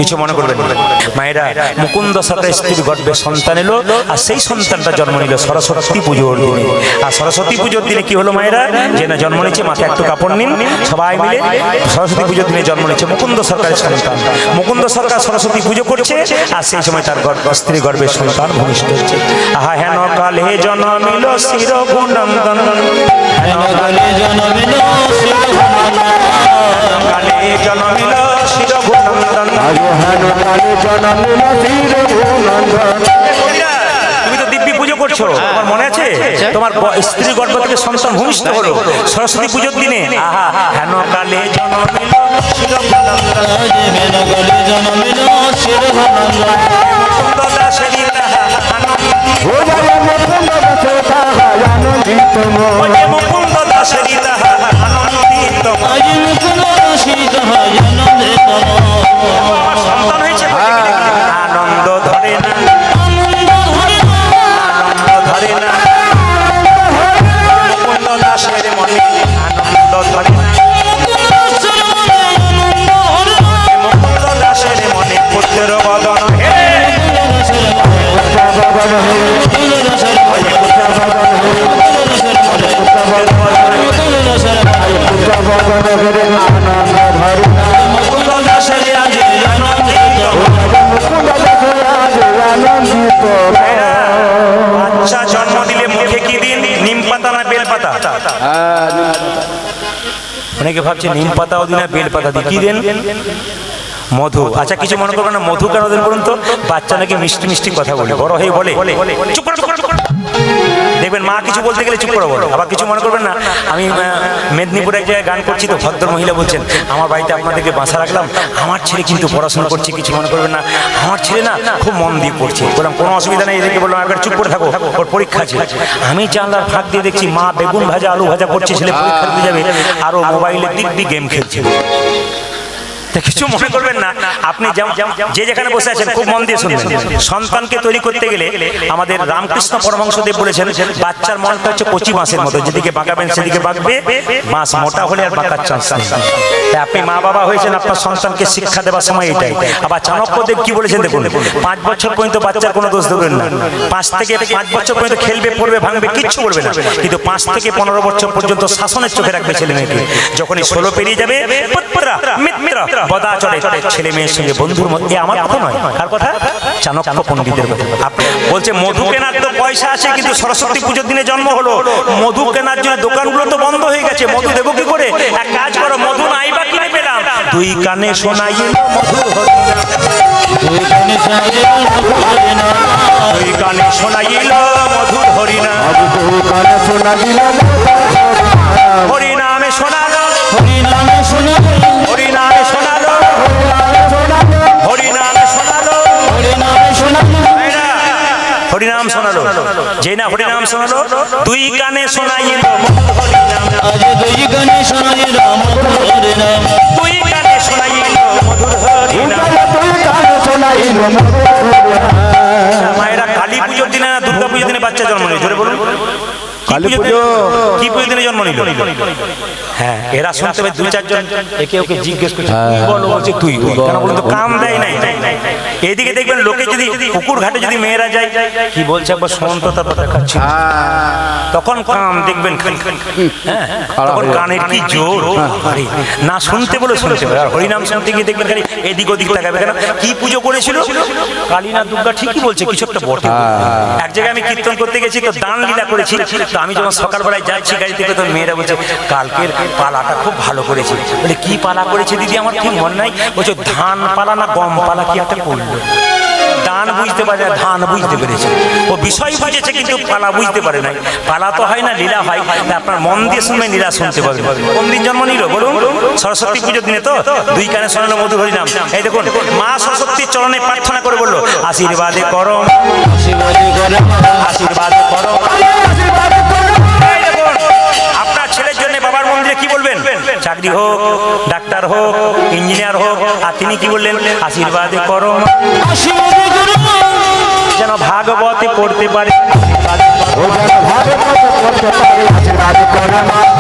কিছু মনে করবেন না। মায়েরা, মুকুন্দ সরকারের স্ত্রীর গর্ভে সন্তান এলো, আর সেই সন্তানটা জন্ম নিল সরস্বতী পুজোর দিনে। আর সরস্বতী পুজোর দিনে কি হলো মায়েরা, যে না জন্ম নিচ্ছে মাথায় একটু কাপড় নিন, সবাই মিলে সরস্বতী পুজোর দিনে জন্ম নিচ্ছে মুকুন্দ সরকারের সন্তান। মুকুন্দ সরকার সরস্বতী পুজো করছে, আর সেই সময় তার স্ত্রী গর্ভের সন্তান ভূমিষ্ঠ হচ্ছে। আহা হেন কালে জন্মিল শির গুণন্দন, হেন কালে জন্মিল শির গুণন্দন, কালে জন্মিল শির গুণন্দন। তুমি তো দিব্যি পুজো করছো, তোমার মনে আছে? তোমার স্ত্রী গর্ভ থেকে সন্তান ভূমিষ্ঠ হলো সরস্বতী পুজোর দিনে। আহা হেন কালে জন্মিল শির গুণন্দন, হেন কালে জন্মিল শির গুণন্দন, মুকুন্দ দাসেরি তাহা আনন্দিত, ওরে মুকুন্দ দাসেরি তাহা আনন্দিত। আজ মুকুন্দ দাসেরি তাহা আনন্দিত। আমার সন্তান হয়েছে, আনন্দ ধরে না, আনন্দ ধরে না, মুকুন্দ দাসের মনে আনন্দ ধরে না, মুকুন্দ দাসের মনে পুত্র বদন হে, মুকুন্দ দাসের আজ আনন্দিত। বাচ্চা জন্ম দিলে মুখে কি দিন? নিম পাতা না বেল পাতা? অনেকে ভাবছে নিম পাতাও দিন না বেল পাতা দিই, কি দেন? মধু। আচ্ছা কিছু মনে করবেন না, মধু কেন দেন বলুন তো? বাচ্চা নাকি মিষ্টি মিষ্টি কথা বলে, বড় হয়ে বলে চুপ করো, চুপ করো, চুপ করো। দেখবেন মা কিছু বলতে গেলে চুপ করে বলো। আবার কিছু মনে করবেন না, আমি মেদিনীপুরে এক জায়গায় গান করছি, তো ভদ্র মহিলা বলছেন আমার বাড়িতে আপনাদেরকে বাসা রাখলাম, আমার ছেলে কিন্তু পড়াশোনা করছে, কিছু মনে করবেন না, আমার ছেলে না খুব মন দিয়ে পড়ছে। বললাম কোনো অসুবিধা নেই, এদেরকে বললাম একবার চুপ করে থাকো, ওর পরীক্ষা আছে। আমি জানলার ফাঁক দিয়ে দেখছি মা বেগুন ভাজা আলু ভাজা করছে, ছেলে পরীক্ষা দিতে যাবে, আরও মোবাইলে দিব্যি গেম খেলছে। কিছু মনে করবেন না, আপনি যে যেখানে বসে আছেন খুব মন দিয়ে শুনবেন। সন্তানকে তৈরি করতে গেলে আমাদের রামকৃষ্ণ পরমহংসদেব বলেছেন, বাচ্চার মনটা হচ্ছে কচি বাঁশের মতো, যেদিকে বাঁকাবেন সেদিকে বাঁকবে, বাঁশ মোটা হলে আর বাঁকার চান্স নেই। তাই আপনি মা বাবা হয়েছেন, আপনার সন্তানকে শিক্ষা দেওয়ার সময় এটাই। আবার চাণক্যদেব কি বলেছেন দেখুন, 5 বছর পর্যন্ত বাচ্চার কোনো দোষ দেবেন না। 5 থেকে 5 বছর পর্যন্ত খেলবে, পড়বে, ভাঙবে, কিচ্ছু বলবে না, কিন্তু 5 থেকে 15 বছর পর্যন্ত শাসনের চোখে রাখবে ছেলে মেয়েকে। যখনই 16 পেরিয়ে যাবে, পুত্রা মিত্র বদা চড়ে, ছেলে মেয়ের সঙ্গে বন্ধুর মধ্যে। আমার কথা নয়, কার কথা? চাণক্য পণ্ডিতের কথা। বলছে মধু কেনার তো পয়সা আছে, কিন্তু সরস্বতী পুজোর দিনে জন্ম হলো, মধু কেনার জন্য দোকানগুলো তো বন্ধ হয়ে গেছে, মধু দেবো কি করে? এক কাজ করো, মধু নাই বা কিনে পেলাম, দুই কানে শোনাই মধুর হরিনাম, দুই কানে শোনাইল মধুর হরিনাম, হরিনামে শোনালো, হরিনামে শোনালো, হরিনামে শোনালো, হরিনামে শোনালো, হরিনাম শোনালো। যে না হরিনাম শোনালো, দুই কানে শোনাইল হরিনাম, দুই কানে শোনাইল হরিনাম, দুই কানে শোনাইল মধুর হরিনাম। মায়েরা কালী পুজোর দিনে না দুর্গা পুজোর দিনে বাচ্চা জন্ম নিল? জোরে বলুন, কি পুজোর দিনে জন্ম নিল? হ্যাঁ, এরা শুনতে পাই 2-4 জন একে ওকে জিজ্ঞেস করছে, বলো, বলছে তুই কেন বলুন তো, কাম দেয় নাই। এইদিকে দেখবেন লোকে যদি পুকুর ঘাটে যদি মেয়েরা যায়, কি বলছে একবার শুনুন তো, তারপর দেখাচ্ছি, তখন কাম দেখবেন, হ্যাঁ তখন কানের কি জোর, না শুনতে বলে শুনতে পারে। আর হরিনাম শুনতে গিয়ে দেখবেন খালি এদিক ওদিক তাকাবে, কেন কি পুজো করেছিল? কালী না দুর্গা, ঠিকই বলছে, কিছু একটা বটে। এক জায়গায় আমি কীর্তন করতে গেছি, তো দান লীলা করেছি, তো আমি যখন সকালবেলায় যাচ্ছি গাড়ি থেকে, তো মেয়েরা বলছে কালকের পালাটা খুব ভালো করেছে। বলে কি পালা করেছে দিদি, আমার ঠিক মনে নাই। বলছে ধান পালা না গম পালা কি একটা করলো। দান বুঝতে পারে, ধান বুঝতে পেরেছে, ও বিষয় বুঝেছে, কিন্তু পালা বুঝতে পারে নাই। পালা তো হয় না, লীলা হয়। আপনার মন দিয়ে শুনবেন, লীলা শুনতে পাবেন। কোন দিন জন্ম নিল বলুন? সরস্বতী পুজোর দিনে তো দুই কানে শোনালো মধুর হরিনাম। এই দেখুন, মা সরস্বতীর চরণে প্রার্থনা করে বললো, আশীর্বাদে করো, আশীর্বাদে করো। আপনার ছেলের জন্য বাবার মন্দিরে কি বলবেন? চাকরি হোক, ডাক্তার হোক, ইঞ্জিনিয়ার হোক, আর তিনি কি বললেন? আশীর্বাদে করো, যেন ভাগবতে পড়তে পারে,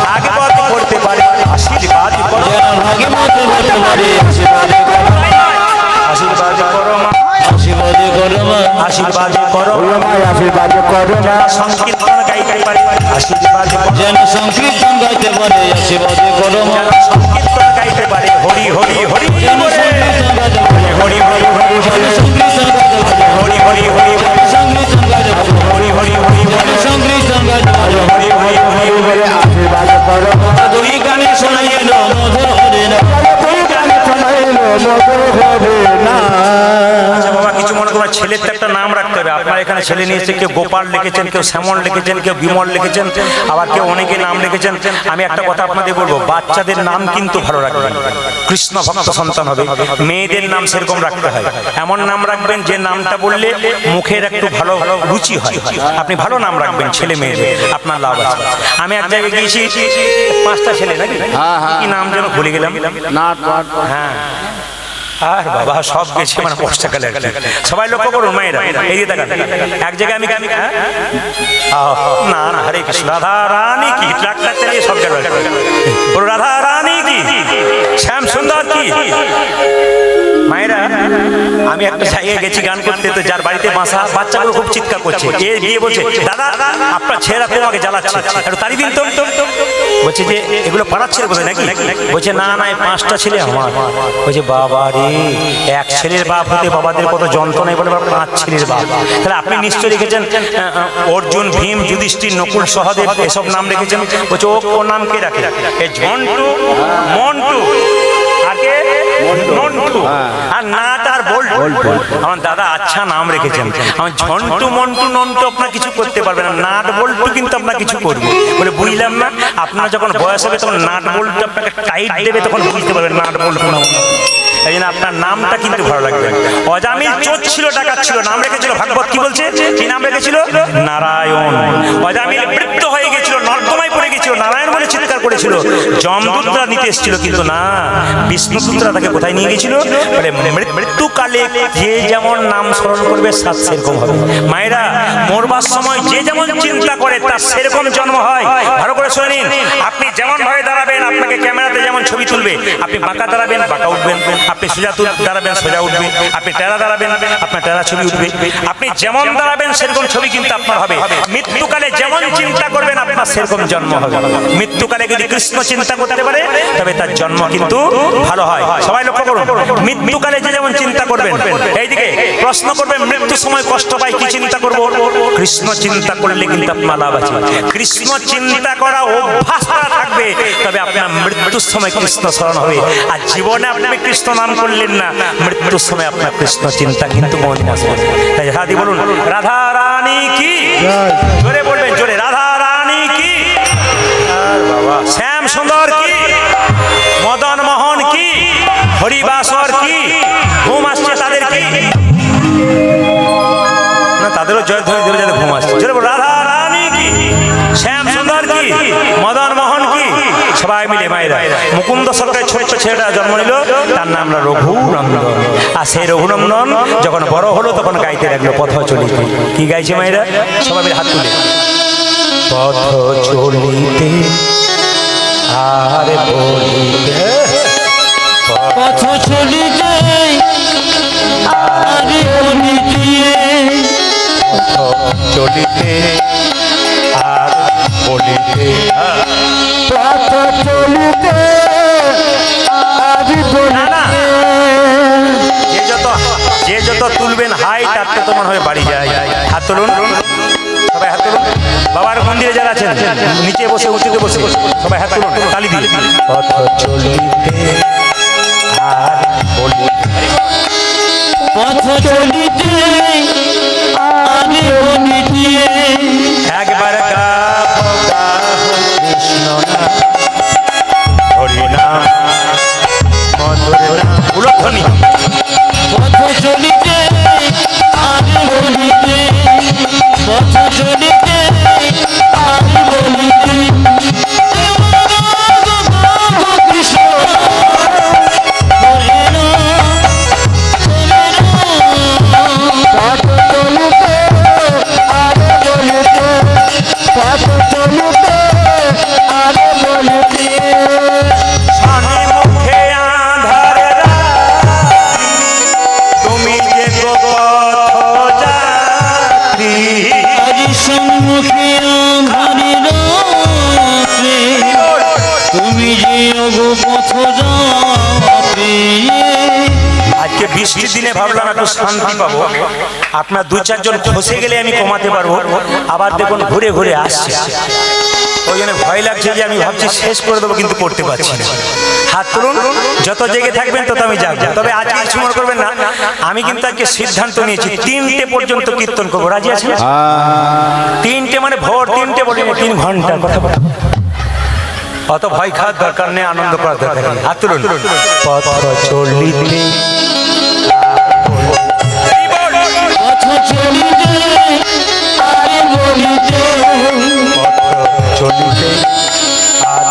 ভাগবতে পড়তে পারে, আশীর্বাদ করো, আশীর্বাদ করো মা, আশীর্বাদ করো মা, আশীর্বাদ করো মা, আশীর্বাদ করো না সংকীর্তন গাইতে পারি, আশীর্বাদ করো, যেন সংকীর্তন গাইতে পারে আশীর্বাদ করো মা, সংকীর্তন গাইতে পারে হরি হরি হরি যেন বলে। সংকীর্তন গাইতে পারে হরি হরি হরি যেন সংকীর্তন গাইতে পারে হরি হরি হরি সংকীর্তন গাইতে পারে হরি হরি হরি যেন সংকীর্তন গাইতে পারে হরি হরি হরি বলে আশীর্বাদ করো দুই গানে শোনাইল মধুর হরে না শোনাইলো মধুর হবে না আচ্ছা বাবা, কিছু মনে করবেন, ছেলের তো একটা নাম রাখতে হবে। আপনার এখানে ছেলে নিয়ে এসে কেউ গোপাল লিখেছেন, কেউ শ্যামল লিখেছেন, কেউ বিমল লিখেছেন, আবার কেউ অনেকে নাম লিখেছেন। আমি একটা কথা আপনাদের বলবো, বাচ্চাদের নাম কিন্তু ভালো রাখবেন, কৃষ্ণ ভক্ত সন্তান হবে। মেয়েদের নাম সেরকম রাখতে হয়, এমন নাম রাখবেন যে নামটা বললে মুখের একটু ভালো রুচি হয়। আপনি ভালো নাম রাখবেন ছেলে মেয়েদের, আপনার লাভ আছে। আমি এক জায়গায় গিয়েছি, 5টা ছেলে নাকি, কি নাম যেন ভুলে গেলাম, হ্যাঁ আর বাবা সব গেছে মানে কষ্টকালে আর কি। সবাই লক্ষ্য করুন মায়েরা, এই যে দেখেন এক জায়গায় আমি না না হরে কৃষ্ণ, রাধা রানী কি, ট্রাক্টর চালিয়ে সব জায়গায় বলো রাধা রানী কি, শ্যাম সুন্দর কি। মায়েরা, আমি একটা জায়গায় গেছি গান করতে, তো যার বাড়িতে বাসা, বাচ্চাগুলো খুব চিৎকার করছে, এ গিয়ে বলছে দাদা আপনার ছেলেরা তোমাকে জ্বালাচ্ছে, একটু তাড়ি দিন তো। বলছে যে এগুলো পাড়ার ছেলে বোধহয় নাকি, বলছে না না এই 5টা ছেলে আমার। বলছে বাবা রে, এক ছেলের বাপ হতে বাবাদের কত যন্ত্রণায়, বলে 5 ছেলের বাপ। তাহলে আপনি নিশ্চয়ই লিখেছেন অর্জুন, ভীম, যুধিষ্ঠির, নকুল, সহদেব, এসব নাম রেখেছেন। বলছে ও নাম কে রাখে, এই ঝন্টু, মন্টু, আগে নন্টু, আর নাট আর বল্টু। আমার দাদা আচ্ছা নাম রেখেছেন, আমার ঝন্টু মন্টু নন্টু আপনার কিছু করতে পারবে না, নাট বল্টু কিন্তু আপনার কিছু করবে। বলে বুঝলাম না, আপনার যখন বয়স হবে তখন নাট বল্টু আপনাকে টাইট দেবে, তখন বুঝতে পারবেন নাট বল্টু নাম। এই জন্য আপনার নামটা কিন্তু ভালো লাগবে। অজামিল চোর ছিল, ডাকাত ছিল, নাম রেখেছিল, ভাগবত কি বলছে, কি নাম রেখেছিল, নারায়ণ। অজামিল বৃত্ত হয়ে গেছিল, নর্দমায় পড়ে গেছিল, নারায়ণ বলে চিৎকার করেছিল, যমদূতরা নিতে এসেছিল, কিন্তু না, বিষ্ণুদূতরা তাকে কোথায় নিয়ে গেছিল, বলে মৃত্যুকালে যে যেমন নাম স্মরণ করবে সাত সেরকম হবে। মায়েরা, মরবার সময় যে যেমন চিন্তা করে তার সেরকম জন্ম হয়। ভালো করে শুনে নিন, আপনি যেমন ভাবে দাঁড়াবেন, আপনাকে ক্যামেরাতে যেমন ছবি তুলবে, আপনি বাঁকা দাঁড়াবেন বাঁকা উঠবেন, আপনি সোজা দাঁড়াবেন সোজা উঠবে, আপনি টেরা দাঁড়াবেন আপনার টেরা ছবি উঠবে। আপনি যেমন দাঁড়াবেন সেরকম ছবি কিন্তু আপনার হবে। মৃত্যুকালে যেমন চিন্তা করবেন আপনার সেরকম জন্ম হবে। মৃত্যুকালে যদি কৃষ্ণ চিন্তা করতে পারে তবে তার জন্ম কিন্তু ভালো হয়। সবাই লক্ষ্য করুন, মৃত্যুকালে যে যেমন চিন্তা করবেন, এইদিকে প্রশ্ন করবেন মৃত্যুর সময় কষ্ট পাই, কি চিন্তা করব, কৃষ্ণ চিন্তা করলে কিন্তু আপনার লাভ আছে। কৃষ্ণ চিন্তা করা অভ্যাস করা থাকবে, তবে আপনার মৃত্যুর সময় কৃষ্ণ স্মরণ হবে। আর জীবনে আপনি কৃষ্ণ নাম করলেন না, মৃত্যুর সময় আপনার কৃষ্ণ চিন্তা কিন্তু কোনদিন আসবে। তাই রাধি বলুন, রাধা রানী কি, জোরে বলবেন, জোরে, রাধা রানী কি, বাবা শ্যাম সুন্দর কি, মদন মোহন কি, হরিবাসর কি, ঘুম আসছে তাদের কি, না তাদেরও জয় ধ্বনি দেবে যাদের ঘুম আসছে। জোরে বলুন, রাধা রানী কি, শ্যাম সুন্দর কি, মদন মোহন কি। সবাই মিলে মায়েরা, মুকুন্দ সরকারের ছোট্ট ছেলেটা জন্ম নিল, তার নাম রঘুনন্দন। আর সেই রঘুনন্দন যখন বড় হলো তখন গাইতে লাগলো পথ চলিতে। কি গাইছে মায়েরা, সবাই মিলে হাত তুলে, পথ চলিতে আর বলিতে, পথ চলিতে আর বলিতে, পথ চলিতে আর বলিতে, পথ চলিতে আজ বলিতে। যে যত তুলবেন হাই তার তত মনে হয় বাড়ি যায়। হাত তুলুন, সবাই হাত তুলুন। বাবার মন্দিরে যারা আছেন নিচে বসে উঁচুতে বসে সবাই হাত তুলুন, তালি দিন। পথ চলিতে আর বলিতে, পথ চলিতে আর বলিতে, একবার গাবো গাবো কৃষ্ণ নাম, হরি নাম, মধুর নাম, উলধ্বনি। পথ চলিতে আর বলিতে, পথ চলিতে আর বলিতে, কৃষ্ণ হরে রাম, হরে রাম। পথ চলিতে আজ সম্মুখে আঁধারের রাত্রে তুমি যে অগো পথ যাত্রী। আজকে বৃষ্টির দিনে ভাবলাম একটু শান্তি পাবো, আপনার দু চারজন খসে গেলে আমি কমাতে পারবো, আবার দেখুন ঘুরে ঘুরে আসছে, ওই জন্য ভয় লাগছে যে আমি ভাবছি শেষ করে দেবো কিন্তু করতে পারছি না। হাত তুলুন, যত জেগে থাকবেন তত আমি যাবো। তবে আজকে কিছু মনে করবেন না, আমি কিন্তু আজকে সিদ্ধান্ত নিয়েছি 3টে পর্যন্ত কীর্তন করবো। রাজি আছেন? 3টে মানে ভোর 3টে বলিনি, 3 ঘন্টার কথা বলি। অত ভয় খাওয়ার দরকার নেই, আনন্দ করার দরকার নেই। হাত তুলুন। পথ চলিতে পথ চলিতে আর বলিতে চলিতে আর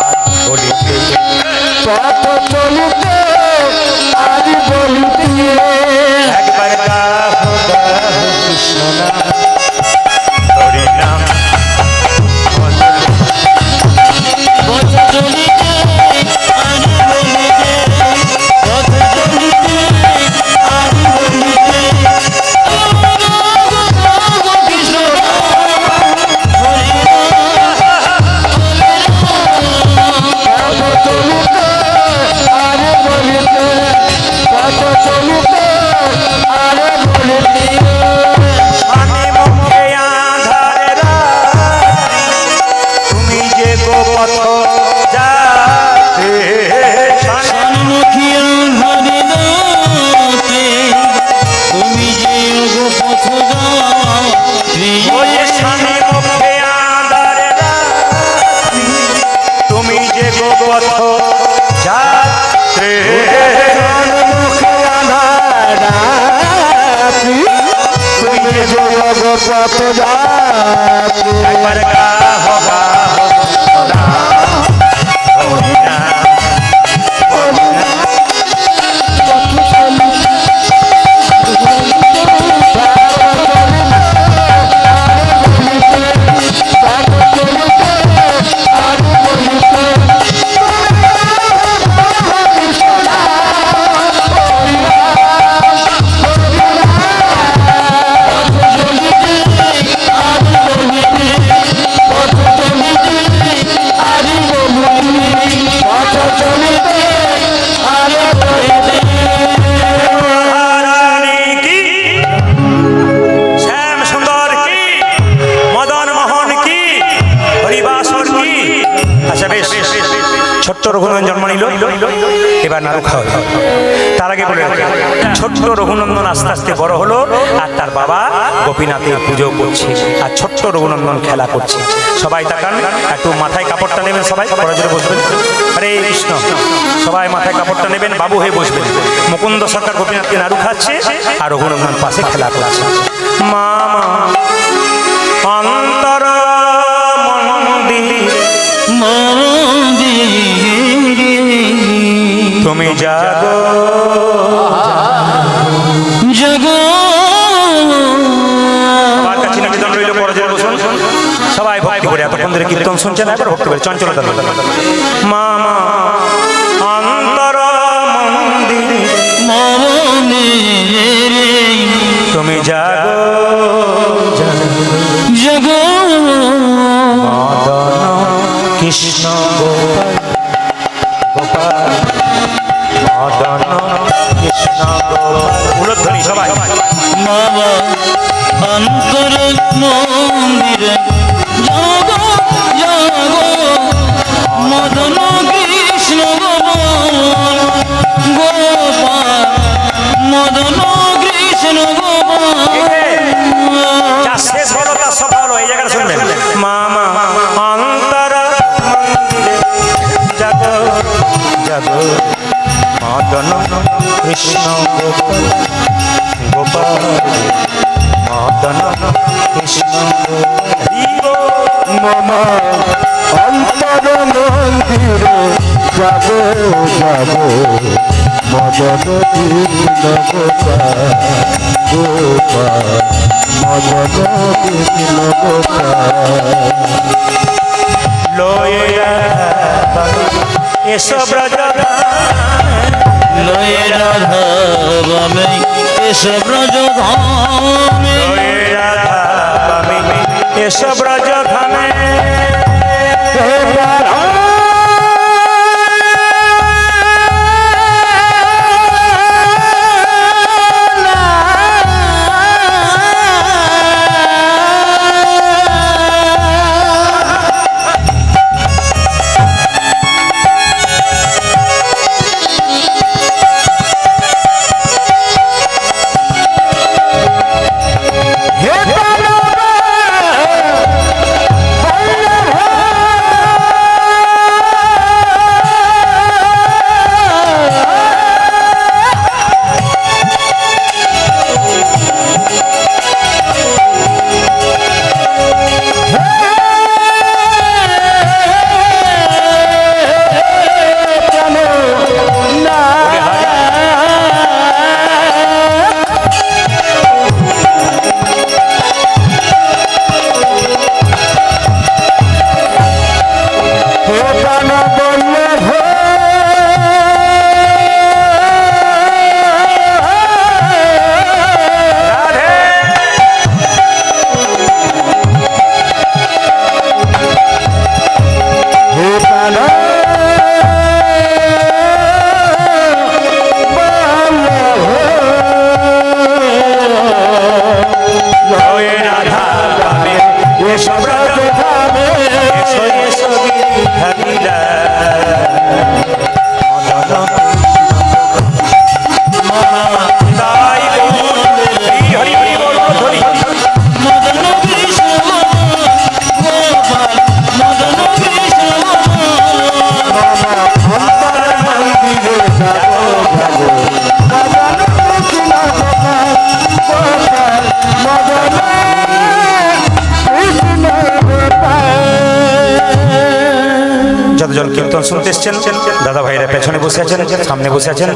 বলিতে পথ চলিতে আজ বলিতে একবার গাহো গাহো কৃষ্ণ নাম, হরি নাম। পথ চলিতে আর বলিতে পথ চলিতে আর বলিতে কৃষ্ণ হরি পথ চলিতে আর বলিতে পথ চলিতে আর বলিতে আমি মুখে আঁধারে রাত্রি, তুমি যে গো পথ যাতে। সম্মুখী আঁধারে রাত্রে তুমি যে অগো পথ যাত্রী। ওই স্বামী মুখে আঁধারে রাত্রি, তুমি যে গো পথ যাত্রে। মুখে আঁধারাত্রি তুমি যে যোগ পথ যাত্রী একবার গাহো গাহো নাম, হরি নাম। রানী কি, শ্যাম সুন্দর কি, মদন মোহন কি, হরিবাসর কি। আচ্ছা বেশ, ছোট্ট রঘুনন্দন জন্ম নিল, এবার নাড়ু খাওয়া। তার আগে বলে রাখি, ছোট্ট রঘুনন্দন আস্তে আস্তে বড় হলো, আর তার বাবা গোপীনাথের পুজো করছে, আর ছোট্ট রঘুনন্দন খেলা করছে। সবাই তাকান, একটু মাথায় কাপড়টা নেবেন, সবাই পরাজরে বসবেন। হরে কৃষ্ণ। সবাই মাথায় কাপড়টা নেবেন, বাবু হয়ে বসবেন। মুকুন্দ সরকার গোপীনাথকে নাড়ু খাচ্ছে, আর রঘুনন্দন পাশে খেলা করছে। মামা অন্তর মন্দির মন্দিরে তুমি জাগো জগো আমার কাছে নিবেদন রইল, পরাজয় বসুন। সবাই ভক্তি করে এতক্ষণ ধরে কীর্তন শুনছেন, একবার ভক্তি করে চঞ্চলতা ধরুন। মামা অন্তর মন্দির মন্দিরে তুমি জাগো জগো মদন কৃষ্ণ গোপাল গোপাল মদন কৃষ্ণ গোপাল। উলধ্বনি সবাই। বাবা অন্তর মন্দিরে জগো জগো মদন কৃষ্ণ গোপাল গোপাল মদন কৃষ্ণ গোপাল। যা শেষ হলো তা সফল হলো, এই জায়গাটা শুনবেন। মামা অন্তর মন্দিরে জাগো জাগো মদন কৃষ্ণ গোপাল গোপাল মদন কৃষ্ণ মামা অন্তর মন্দিরে যাব যাব মদন কৃষ্ণ গোপাল গোপাল মদন কৃষ্ণ গোপাল লয়েরা এসব রাজা লয়ে রাধা বামে এসব রাজধামে লয়েরা এসব রাজধানে কীর্তন শুনতে এসছেন দাদা ভাইরা পেছনে বসে আছেন, সামনে বসে আছেন,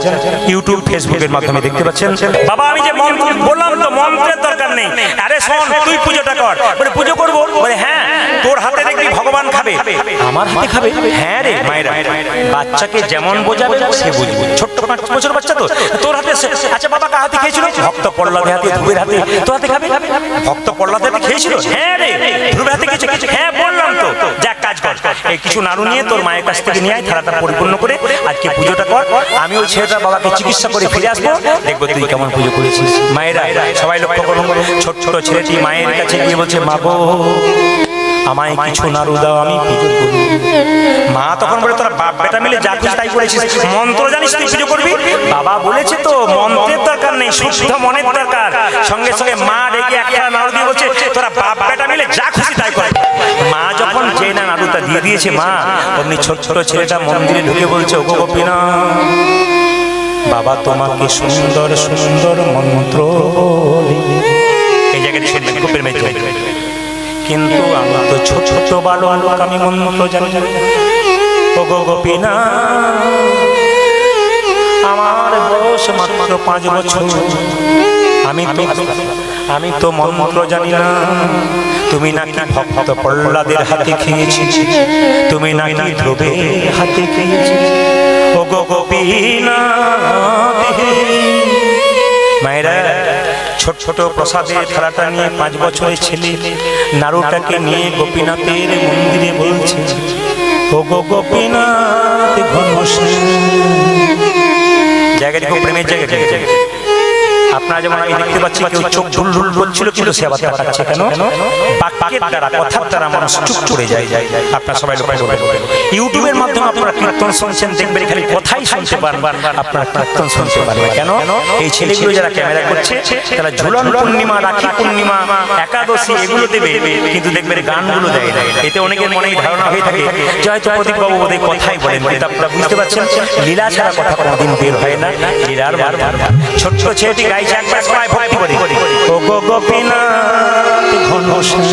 ইউটিউব ফেসবুকের মাধ্যমে দেখতে পাচ্ছেন। বাবা আমি যে মন্ত্র বললাম তো মন্ত্রের দরকার নেই। আরে শোন তুই পুজোটা কর। বলে পুজো করবো? বলে হ্যাঁ তোর হাতে দেখবি ভগবান খাবে। আমার হাতে খাবে? হ্যাঁ রে মায়েরা, বাচ্চাকে যেমন বোঝাবে সে বুঝবে। ছোট্ট 5 বছর বাচ্চা তো তোর হাতে। আচ্ছা বাবা কার হাতে খেয়েছিল? ভক্ত প্রহ্লাদের হাতে, ধ্রুবের হাতে। তোর হাতে খাবে? ভক্ত প্রহ্লাদের হাতে খেয়েছিল? হ্যাঁ রে ধ্রুবের হাতে খেয়েছিল। হ্যাঁ বললাম তো। যাক কাজ কর, এই কিছু নাড়ু নিয়ে তোর মায়ের কাছ থেকে নিয়ে আয়, থালাটা পরিপূর্ণ করে আজকে পুজোটা কর। আমি ওই ছেলেটা বাবাকে চিকিৎসা করে ফিরে আসবো, দেখবো তুই কেমন পুজো করেছিস। মায়েরা সবাই লক্ষ্য করুন, ছোট ছোট ছেলেটি মায়ের কাছে গিয়ে বলছে মা গো আমায় কিছু নাড়ু দাও আমি পুজো করব। মা তখন বলে তোরা বাপ বেটা মিলে যা খুশি তাই করেছিস, মন্ত্র জানিস তুই পুজো করবি? বাবা বলেছে তো মন্ত্রের দরকার নেই, শুদ্ধ মনের দরকার। সঙ্গে সঙ্গে মা রেগে একটা নাড়ু দিয়ে বলছে তোরা বাপ বেটা মিলে যা খুশি তাই করে। মা যখন যে না নাড়ুটা দিয়ে দিয়েছে মা, অমনি ছোট ছোট ছেলেটা মন্দিরে ঢুকে বলছে ওগো গোপীনা বাবা তোমাকে সুন্দর সুন্দর মন্ত্র বলি। এই জায়গাটি শুনলেন গোপের মেয়ে, কিন্তু আমি তো ছোট ছোট বালক, আমি মন্ত্র জানি না। ওগো গোপীনা আমার বয়স মাত্র 5 বছর, আমি তো মন্ত্র জানি না। তুমি নাকি ভক্ত প্রহ্লাদের হাতে খেয়েছিস, তুমি নাকি ধ্রুবের হাতে খেয়েছিস। ওগো গোপীনা মায়েরা ছোট ছোট প্রসাদের থালাটা নিয়ে 5 বছরের ছেলে নাড়ুটাকে নিয়ে গোপীনাথের মন্দিরে বলছে ওগো গোপীনাথ ঘনশ্যাম। জায়গাটি খুব প্রেমের জায়গা। আপনারা যেমন আমি দেখতে পাচ্ছি কেউ চোখ ঢুল ঢুল করছিল, কিন্তু সে আবার তাকাচ্ছে কেন? বাক্যের দ্বারা, কথার দ্বারা মানুষ চুপ করে যায়। আপনারা সবাই লক্ষ্য করবেন, ইউটিউবের মাধ্যমে আপনারা কীর্তন শুনছেন, দেখবেন খালি কথাই শুনতে পারবেন, আপনারা কীর্তন শুনতে পারবেন কেন? এই ছেলেগুলো যারা ক্যামেরা করছে তারা ঝুলন পূর্ণিমা, রাখি পূর্ণিমা, একাদশী এগুলো দেবে, কিন্তু দেখবেন গানগুলো দেয় না। এতে অনেকের মনে ধারণা হয়ে থাকে যে হয়তো প্রদীপ বাবু বোধহয় কথাই বলেন, কিন্তু আপনারা বুঝতে পারছেন লীলা ছাড়া কথা কোনোদিন বের হয় না। লীলার ছোট ছোট ছেলেটি গাইছে একবার সবাই ভক্তি করে ওগো গোপীনাথ ঘনশ্যাম।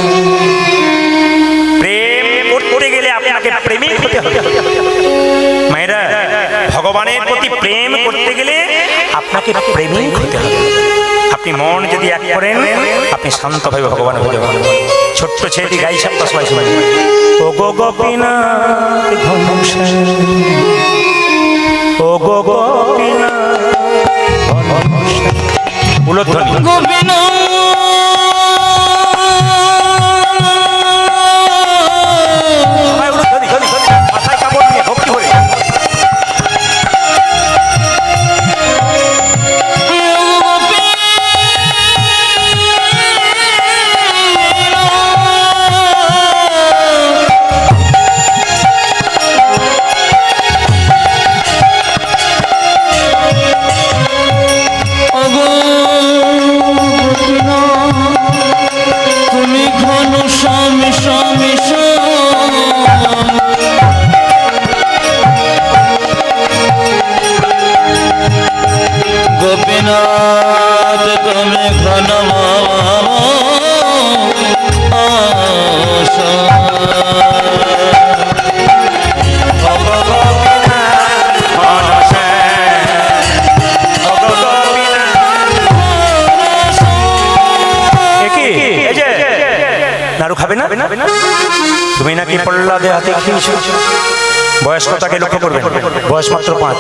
প্রেম করতে গেলে আপনাকে প্রেমিক হতে হবে মায়েরা। ভগবানের প্রতি প্রেম করতে গেলে আপনাকে প্রেমিক হতে হবে। আপনি মন যদি এক করেন আপনি শান্তভাবে ভগবান হয়ে যাবেন। ছোট্ট ছেলেটি গাইছে আপনার সবাই শুনে ওগো গোপীনাথ ঘনশ্যাম, ওগো গোপীনাথ ঘনশ্যাম। উলধ্বনি গোপীনাথ গোপীনাথ তুমি ঘন নাড়ু খাবে না? তুমি নাকি প্রহ্লাদের হাতে খেয়েছো। বয়স কতকে লক্ষ্য করবেন, বয়স মাত্র 5।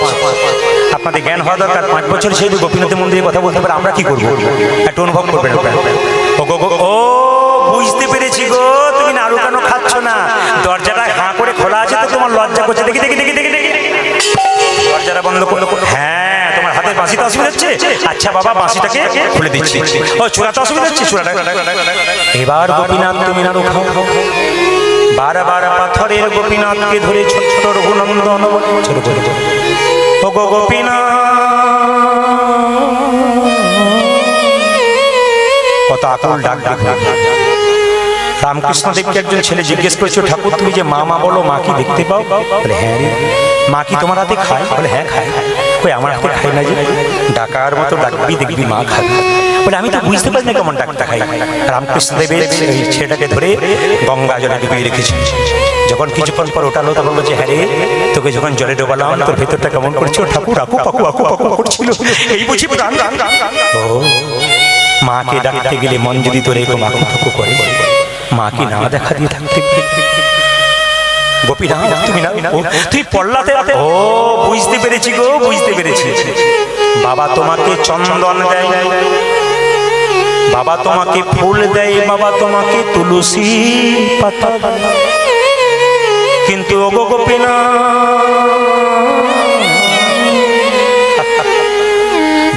আপনাদের জ্ঞান হওয়া দরকার। 5 বছর সেই গোপীনাথের মন্দিরে কথা বলতে পারে, আমরা কি করবো একটু অনুভব করবেন। ও বুঝতে পেরেছি গো, তুমি নাড়ু কেন খাচ্ছ না? দরজাটা হাঁ করে খোলা আছে তো তোমার লজ্জা করছে। দেখি দেখি দেখি দেখি দেখি দরজাটা বন্ধ করলো। হ্যাঁ, তোমার হাতে বাঁশিতে অসুবিধা হচ্ছে। আচ্ছা বাবা, বাঁশিটাকে খুলে দিচ্ছি। ও চূড়াতে অসুবিধা হচ্ছে, চূড়াটা। এবার গোপীনাথ তুমি নাড়ু খাও। বারবার পাথরের গোপীনাথকে ধরে ছোট ছোট রঘুনন্দন ছোট ছোট ও গো গোপীনাথ, কত আকুল ডাক ডাক। রামকৃষ্ণ দেবকে একজন ছেলে জিজ্ঞেস করেছিল, ঠাকুর তুমি যে মা মা বলো, মা কি দেখতে পাও? বলে হ্যাঁ রে। মা কি তোমার হাতে খায়? বলে হ্যাঁ খায়। কই আমার হাতে খায় না যে? ডাকার মতো ডাকবি, দেখবি মা খায়। বলে আমি তো বুঝতে পারি না কেমন ডাকটা খাই। রামকৃষ্ণ দেবের এই ছেলেটাকে ধরে গঙ্গা জলে ডুবিয়ে রেখেছে। যখন কিছুক্ষণ পর ওঠালো তখন বলছে, হ্যাঁ রে, তোকে যখন জলে ডোবালাম তোর ভেতরটা কেমন করছিল? ঠাকুর আকু পাকু আকু পাকু করছিল। এই বুঝি প্রাণ। ও মাকে ডাকতে গেলে মন যদি তোর এরকম আকু পাকু করে, মাকে না দেখা দিয়ে থাকতে। গোপীনাথ তুমি না, তুই পড়লাতে। ও বুঝতে পেরেছি গো, বুঝতে পেরেছি। বাবা তোমাকে চন্দন দেয়, বাবা তোমাকে ফুল দেয়, বাবা তোমাকে তুলসী পাতা দেয়। কিন্তু ও গো গোপীনাথ,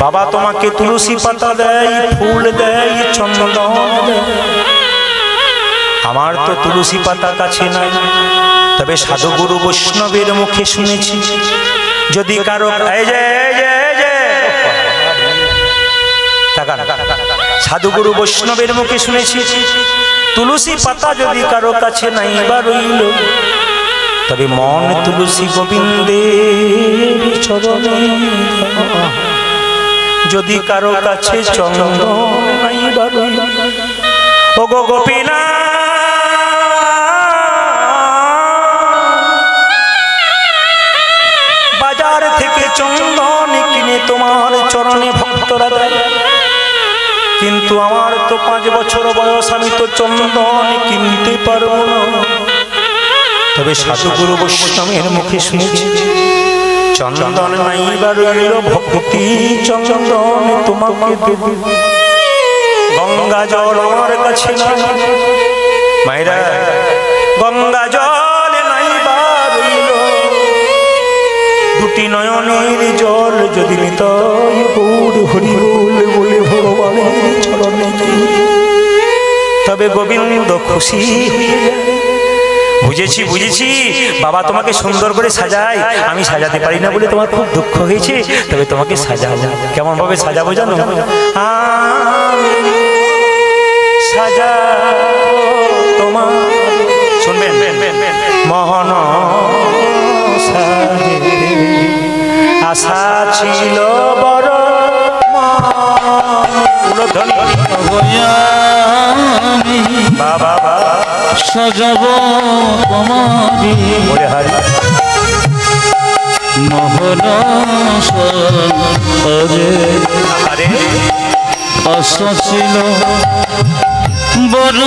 বাবা তোমাকে তুলসী পাতা দেয়, ফুল দেয়, চন্দন দেয়। আমার তো তুলসী পাতা কাছে নাই, তবে সাধুগুরু বৈষ্ণবের মুখে শুনেছি, যদি কারো সাধুগুরু বৈষ্ণবের মুখে শুনেছি, তুলসী পাতা যদি কারো কাছে নাই বা রইল, তবে মন তুলসী গোবিন্দের চরণে। যদি কারো কাছে চন্দন নাই বা রইল, ও গো গোপীনাথ, বাজার থেকে চন্দন কিনে তোমার চরণে ভক্তরা দেয়। কিন্তু আমার তো 5 বছর বয়স, আমি তো চন্দন কিনতে পারবো না। তবে সাধুগুরু বৈষ্ণবের মুখে শুনেছি, চন্দন নাই বা রইল, ভক্তি চন্দন তোমাকে দেব। গঙ্গা জল আমার কাছে নাই মায়েরা, গঙ্গা জল নাই বা রইল, দুটি নয়নের জল যদি নিতাই গৌর হরি বলে বলে ভগবানের চরণে দিই, তবে গোবিন্দ খুশি হয়ে যায়। বুঝেছি বুঝেছি, বাবা তোমাকে সুন্দর করে সাজায়, আমি সাজাতে পারি না বলে তোমার খুব দুঃখ হয়েছে, তবে তোমাকে সাজাবো। কেমন ভাবে সাজাবো জানো? সাজাবো তোমার, শুনবেন, মোহন সাজে আশা ছিল বড়, বাবা সজব তোমারি মোহন সরে, আশা ছিল বড়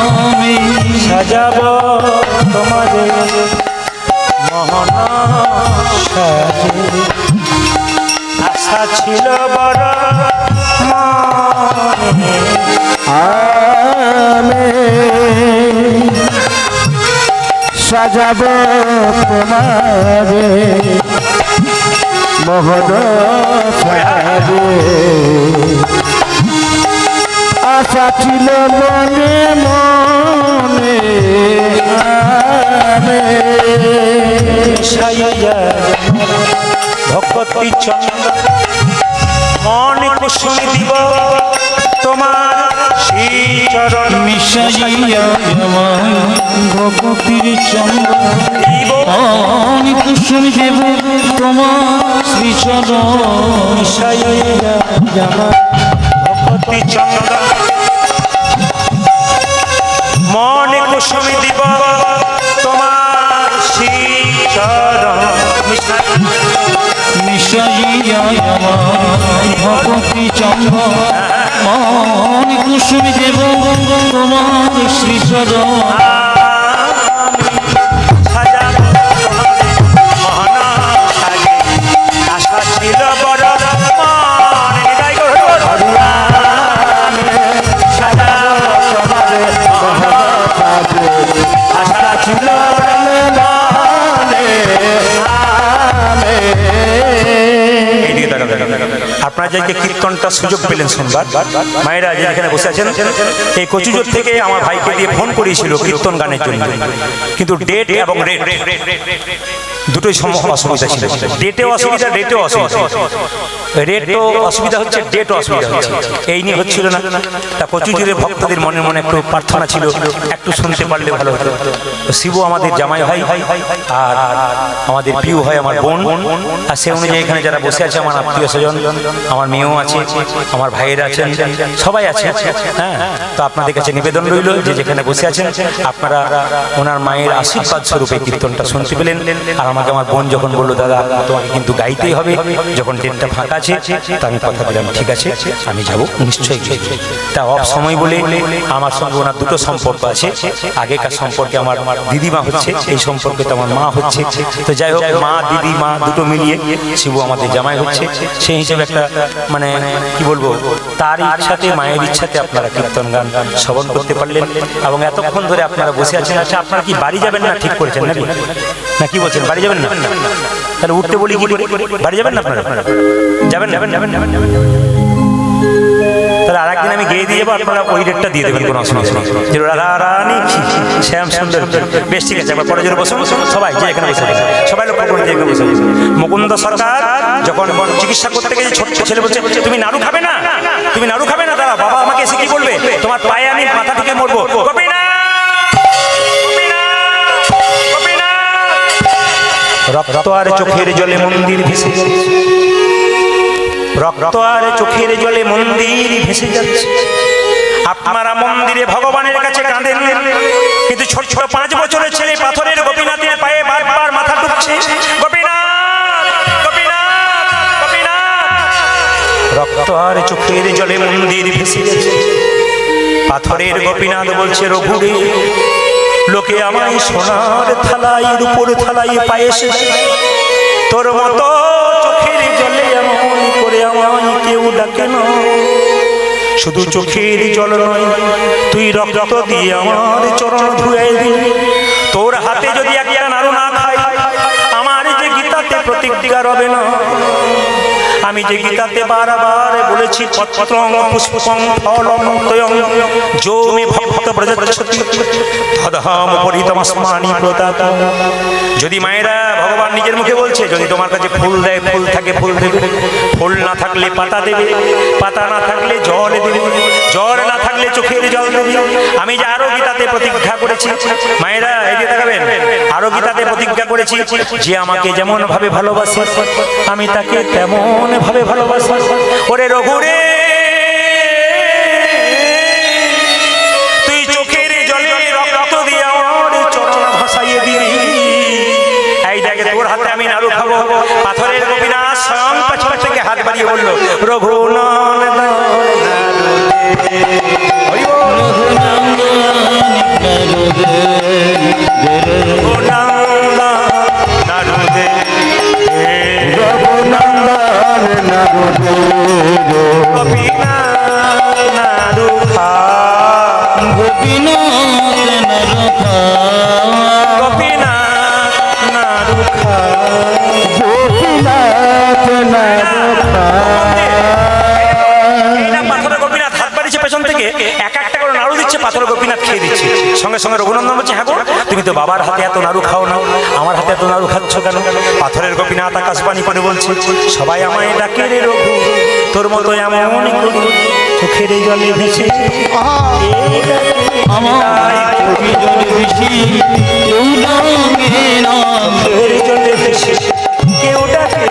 আমি সাজাব তোমাদের মোহন সাজে, আশা ছিল বড় আমি সাজাব তোমারে মোহন সাজে, আশা ছিল মনে মনে সাইয়া ভক্তি চন্দ্র মন কুসুম দিব তোমার চরণ মিশাইয়া আমার ভক্তির চন্দন কুসুম দেব তোমার শ্রীচরণ মিশাইয়া আমার ভক্তি চন্দন মনে কুসুম দিব তোমার শ্রী চরণ মিশাইয়া আমার ভক্তি চন্দন মন কুসুম দেব তোমার শ্রীচরণ আশা ছিল বড় আশা ছিল আপনারা যে কীর্তনটা সুযোগ পেলেন শুনবার, মায়েরা যে এখানে বসে আছেন, এই কচুজোর থেকে আমার ভাইকে দিয়ে ফোন করিয়েছিল কীর্তন গানের জন্য, কিন্তু ডেট এবং রেট দুটোই অসুবিধা ছিল। ডেটেও অসুবিধা, রেটেও অসুবিধা। রেটও অসুবিধা হচ্ছে, ডেটও অসুবিধা হচ্ছে, এই নিয়ে হচ্ছিল না। তা কচুজোরের ভক্তদের মনে মনে একটু প্রার্থনা ছিল, একটু শুনতে পারলে ভালো হতো। শিবু আমাদের জামাই হয় আর আমাদের পিউ হয় আমার বোন, আর সে অনুযায়ী এখানে যারা বসে আছে আমার আত্মীয় স্বজন, আমার মেয়েও আছে, আমার ভাইয়েরা আছেন, সবাই আছে। হ্যাঁ, তো আপনাদের কাছে নিবেদন রইল যে যেখানে বসে আছেন আপনারা ওনার মায়ের আশীর্বাদ স্বরূপে কীর্তনটা শুনতে পেলেন। আর আমাকে আমার বোন যখন বললো, দাদা তোমাকে কিন্তু গাইতেই হবে, যখন ডেটটা ফাঁকা আছে, তা আমি কথা দিলাম ঠিক আছে আমি যাবো, নিশ্চয়ই। তা অফ সময় বলে আমার সঙ্গে ওনার দুটো সম্পর্ক আছে। আগেকার সম্পর্কে আমার দিদিমা হচ্ছে, এই সম্পর্কে তো আমার মা হচ্ছে। তো যাই হোক, মা দিদি মা দুটো মিলিয়ে শিবু আমাদের জামাই হচ্ছে। সেই হিসেবে একটা মানে কি বলবো, তার ইচ্ছাতে মায়ের ইচ্ছাতে আপনারা কীর্তন গান শ্রবণ করতে পারলেন এবং এতক্ষণ ধরে আপনারা বসে আছেন। আচ্ছা, আপনারা কি বাড়ি যাবেন না ঠিক করেছেন নাকি, না কি বলছেন, বাড়ি যাবেন না? তাহলে উঠতে বলি কি বাড়ি যাবেন না আপনারা? যাবেন যাবেন যাবেন যাবেন। তাহলে আর একদিন আমি গেয়ে দিয়ে যাবো, আপনারা ওই রেটটা দিয়ে দেবেন, কোনো অসুবিধা নেই। যে রাধা রানী শ্যাম সুন্দর, বেশ ঠিক আছে। আবার পরে জোরে বসুন সবাই, যে এখানে বসে সবাই লক্ষ্য করে যে এখানে বসে। মুকুন্দ সরকার যখন চিকিৎসা করতে গেছে, ছোট্ট ছেলে বলছে তুমি নাড়ু খাবে না, তুমি নাড়ু খাবে না, দাদা বাবা আমাকে এসে কি বলবে, তোমার পায়ে আমি মাথা থেকে মরবো। রক্ত আর চোখের জলে মন্দির ভেসে যাচ্ছে, রক্ত আর চোখের জলে মন্দির ভেসে যাচ্ছে। আপনারা মন্দিরে ভগবানের কাছে কাঁদেন, কিন্তু ছোট ছোট 5 বছরের ছেলে পাথরের গোপীনাথের পায়ে বারবার মাথা টুকছে, গোপীনাথ গোপীনাথ গোপীনাথ। রক্ত আর চোখের জলে মন্দির ভেসে যাচ্ছে। পাথরের গোপীনাথ বলছে, রঘুরে লোকে আমায় সোনার থালায় রূপোর থালায় পায়েছে, তোর মতো চোখের জলে এমন করে আমায় কেউ ডাকে না। শুধু চোখের জল নয়, তুই রক্ত দিয়ে আমার চরণ ধুয়ে দিবি। তোর হাতে যদি একটা নাড়ু না খাই, আমার যে গীতাতে প্রতিজ্ঞা রবে না। আমি যে গীতাতে বারবার বলেছি, পত্রং পুষ্পং ফলং তয়ং যো মে ভক্ত ব্রজচ্ছতি তদহম পরিতমস্মানি প্রদাত। যদি মায়েরা, ভগবান নিজের মুখে বলছে, যদি তোমার কাছে ফুল দেয়, ফুল থাকে ফুল দেবে, ফুল না থাকলে পাতা দেবে, পাতা না থাকলে জল দেবে, জল না থাকলে চোখের জল দেবে। আমি যে আরো গীতাতে প্রতিজ্ঞা করেছি, মায়েরা এই যে দেখাবেন, আরো গীতাতে প্রতিজ্ঞা করেছি, যে আমাকে যেমন ভাবে ভালোবাসে আমি তাকে তেমন ভাবে ভালোবাসি। ওরে রঘুরে, তুই চোখের জলে রক্ত দিয়ে আমার চরণ ভাসাইয়ে দিবি। এই দেখে তোর হাতে আমি নাড়ু খাবো। পাথরের গোপীনাথ স্বয়ং পাশ থেকে হাত বাড়িয়ে বললো, রঘুনন্দন সঙ্গে সঙ্গে রঘুনন্দন বলছে, হ্যাঁ গো, তুমি তো বাবার হাতে এত নাড়ু খাও না, আমার হাতে এত নাড়ু খাচ্ছ কেন? পাথরের গোপীনাথ আকাশবাণী করে বলছে, সবাই আমায় ডাকে রে রঘু, তোর মতো এমন চোখের জলে ভেসে আমার চোখে জল বেশি কেউ ডাকে না চোখের জলে ভেসে কেউ ডাকে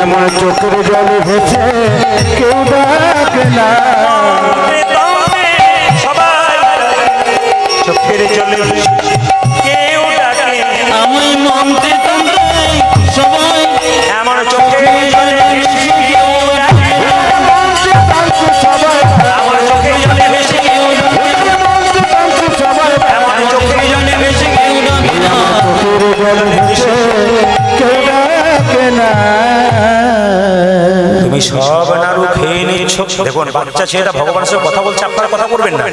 এমন চোখের জলে ভেসে কেউ ডাকে না সবাই চোখের জলে ভেসে কেউ ডাকে আমি মন্ত্রে তন্ত্রে সবাই এমন চোখের জলে ভেসে কেউ ডাকে সবাই আমার চোখের জলে ভেসে কেউ ডাকে সবাই আমার চোখের জলে ভেসে কেউ ডাকে না চোখের জলে ভেসে কেউ ডাকে না তুমি সব নাড়ু খেয়ে নিচ্ছ। দেখুন বাচ্চা ছেলেরা ভগবানের সঙ্গে কথা বলছে, আপনারা কথা করবেন না।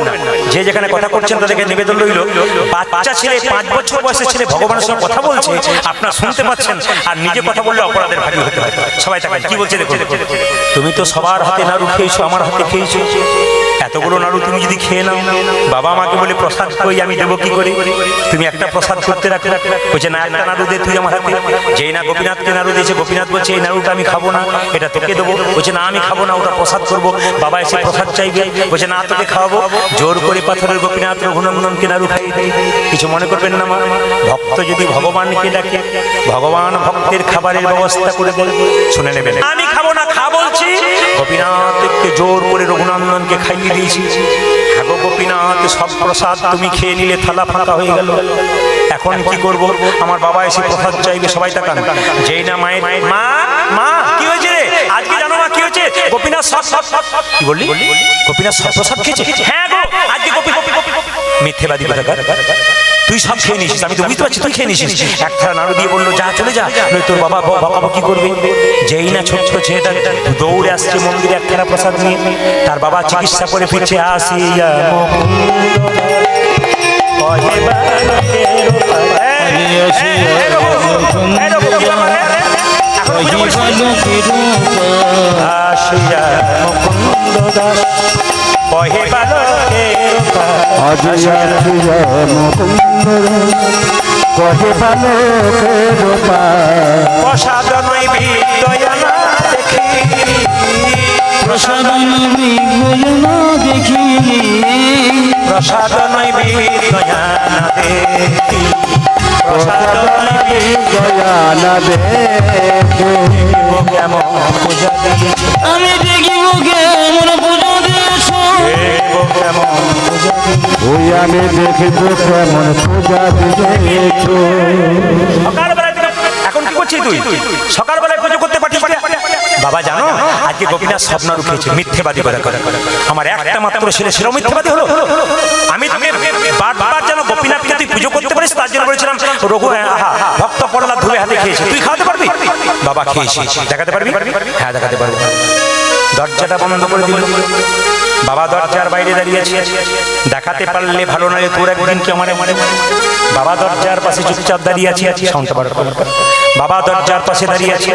যে যেখানে কথা করছেন তাদেরকে নিবেদন রইল, বাচ্চা ছেলে 5 বছর বয়সের ছেলে ভগবানের সঙ্গে কথা বলছে, আপনারা শুনতে পাচ্ছেন, আর নিজে কথা বললে অপরাধের ভাগী হতে হয়। সবাই তাকান কি বলছে দেখুন। তুমি তো সবার হাতে নাড়ু খেয়েছো, আমার হাতে খেয়েছো, এতগুলো নাড়ু তুমি যদি খেয়ে নাও, বাবা আমাকে বলে প্রসাদ কই আমি দেবো কি করে? তুমি একটা প্রসাদ করতে রাখো, বলছে না একটা নাড়ু দে তুই আমার হাতে। যেই না গোপীনাথকে নাড়ু দিয়েছে, গোপীনাথ বলছে এই নাড়ুটা আমি খাবো না, এটা তোকে দেবো। বলছে না আমি খাবো না, ওটা প্রসাদ করবো। বাবা এসে প্রসাদ চাইবে, বলছে না তোকে খাওয়াবো। জোর করে পাথরের গোপীনাথ রঘুনন্দনকে নাড়ু খাই। কিছু মনে করবেন না মা, ভক্ত যদি ভগবানকে ডাকে, ভগবান ভক্তের খাবারের ব্যবস্থা করে দেন। শুনে নেবেন, আমি খাবো না খা বলছি, গোপীনাথকে জোর করে রঘুনন্দনকে খাইয়ে দিয়েছি। হ্যাঁ গো গোপীনাথ, সব প্রসাদ তুমি খেয়ে নিলে, থালা ফাঁকা হয়ে গেল, এখন কি করব? আমার বাবা এসে প্রসাদ চাইবে। সবাই তাকান, যেই না মায়ের মা মা কি হয়েছে রে আজকে, জানো মা কি হয়েছে? গোপীনাথ সব কি বললি? গোপীনাথ সব প্রসাদ খেয়েছে? হ্যাঁ গো আজকে মিথ্যেবাদী কোথাকার, তুই সব খেয়ে নিয়েছিস, আমি তো বুঝতে পারছি তুই খেয়ে নিয়েছিস। এক থালা নাড়ু দিয়ে বললো যা চলে যা, নয় তোর বাবা বাবা কি করবে? যেই না ছোট্ট ছেলেটা দৌড়ে আসছে মন্দিরে এক থালা প্রসাদ নিয়ে, তার বাবা চিকিৎসা করে ফিরছে। আসিয়া মুকুন্দ দাস কহে বালকের আজিয়া মুকুন্দ কহে বালকের প্রসাদ নৈবেদ্যনা দেখি, প্রসাদ নিবেদনা দেখি, প্রসাদ নৈবেদ্যনা দেখি, প্রসাদ দয়ানা দে কেমন পূজা দিয়েছি, আমি দেখিব কেমন পুজো দিয়েছ, কেমন পূজা দিয়েছি। ওই আমি দেখিব কেমন পূজা দিয়েছ। সকালবেলায় এখন কি করছিস তুই? সকালবেলায় পুজো করতে পারছিস না? বাবা জানো আজকে গোপীনাথ স্বপ্ন রুখেছে, মিথ্যেবাদী করে। আমার একটা মাত্র ছেলে, সেটাও মিথ্যেবাদী হলো। আমি তোকে বারবার যেন গোপীনাথকে তুই পুজো করতে পারিস, তার জন্য বলেছিলাম রঘু ভক্ত পড়লা ধুয়ে হাতে খেয়েছে, তুই খাওয়াতে পারবি? বাবা খেয়েছিস, দেখাতে পারবি? হ্যাঁ দেখাতে পারবি। দরজাটা বন্ধ করে দিল, বাবা দরজার বাইরে দাঁড়িয়ে আছে। দেখাতে পারলে ভালো নয়, তোর একদিন কি আমার বাবা দরজার পাশে চুপচাপ দাঁড়িয়ে আছে। বাবা দরজার পাশে দাঁড়িয়ে আছে,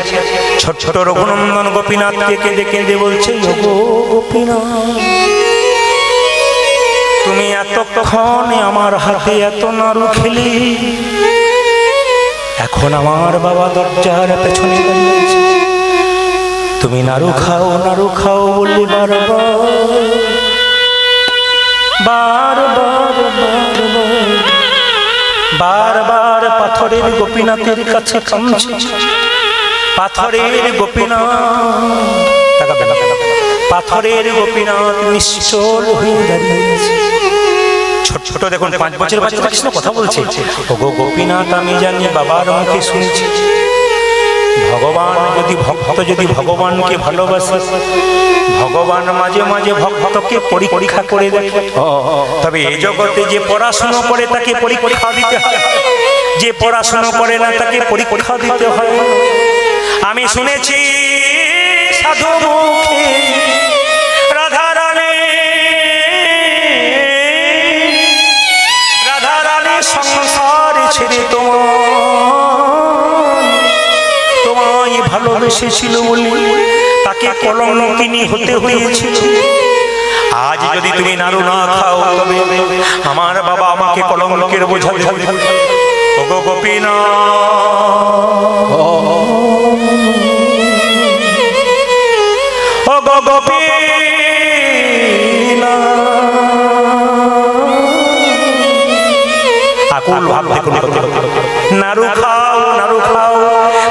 ছোট ছোট রঘুনন্দন গোপীনাথকে কেঁদে কেঁদে বলছে, ওগো গোপীনাথ, তুমি এতক্ষণে আমার হাতে এত নাড়ু খেলি, এখন আমার বাবা দরজার পেছনে দাঁড়িয়ে আছে, তুমি নাড়ু খাও বললে বারবার পাথরের গোপীনাথের কাছে কাঁদছে। পাথরের গোপীনাথ, পাথরের গোপীনাথ নিশ্চল হয়ে দাঁড়িয়ে আছে। ছোট ছোট দেখুন 5 বছরের বাচ্চা কৃষ্ণ কথা বলছে, ওগো গোপীনাথ, আমি জানি বাবার মুখে শুনছি, ভগবান যদি ভক্ত যদি ভগবানকে ভালোবাসে, ভগবান মাঝে মাঝে ভক্তকে পরীক্ষা করে দেখে। তবে এই জগতে যে পড়াশোনা করে তাকে পরীক্ষা দিতে হয়, যে পড়াশোনা করে না তাকে পরীক্ষা দিতে হয়। আমি শুনেছি সাধু মুখে রাধা রানী সংসার ছেড়ে তোমায় ভালোবেসেছিল বলে তাকে কলঙ্কিনী হতে হয়েছিল। আজ যদি তুমি নাড়ু না খাও, তবে আমার বাবা আমাকে কলঙ্কের বোঝা দেবে। ওগো গোপীনাথ, ওগো গোপী আকুল ভাব দেখুন নাড়ু খাও নাড়ু খাও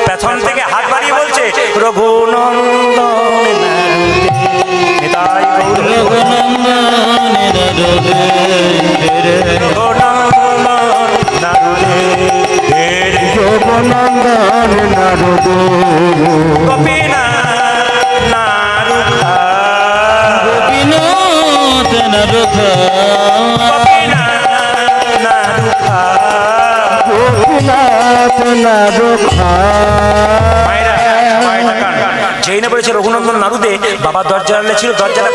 পেছন থেকে হাত বাড়িয়ে বলছে রঘুনন্দন নিতাই গৌর যোগনন্দন নারদে গোপীনা নাড়ু খা গোপীনাথ নারুখা গোপীনা নাড়ু খা গোপীনাথ নারখা যেই না বলেছে রঘুনন্দন নাড়ুদে বাবা দরজা ছিল দরজাটা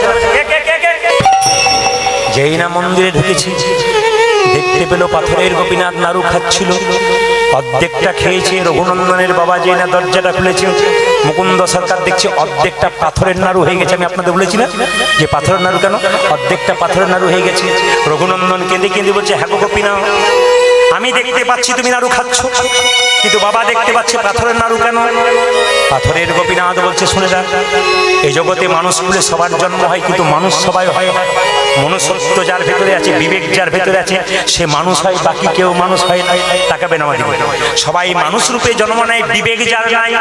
যেই না মন্দিরে ঢুকেছি দেখতে পেল পাথরের গোপীনাথ নাড়ু খাচ্ছিল অর্ধেকটা খেয়েছে রঘুনন্দনের বাবা যেই না দরজাটা খুলেছে মুকুন্দ সরকার দেখছে অর্ধেকটা পাথরের নাড়ু হয়ে গেছে আমি আপনাদের বলেছিলাম যে পাথরের নাড়ু কেন অর্ধেকটা পাথরের নাড়ু হয়ে গেছে রঘুনন্দন কেঁদে কেঁদে বলছে হ্যাঁ গো গোপীনাথ আমি দেখতে পাচ্ছি তুমি নাড়ু খাচ্ছ কিন্তু বাবা দেখতে পাচ্ছে পাথরের নাড়ু কেন পাথরের গোপীনাথ বলছে শুনে যান এই জগতে মানুষ বলে সবার জন্ম হয় কিন্তু মানুষ সবাই হয় মনুষ্যত্ব যার ভেতরে আছে বিবেক যার ভেতরে আছে সে মানুষ হয় বাকি কেউ মানুষ হয় না তাকাবেন আমাদের সবাই মানুষ রূপে জন্ম নেয় বিবেক যার নাই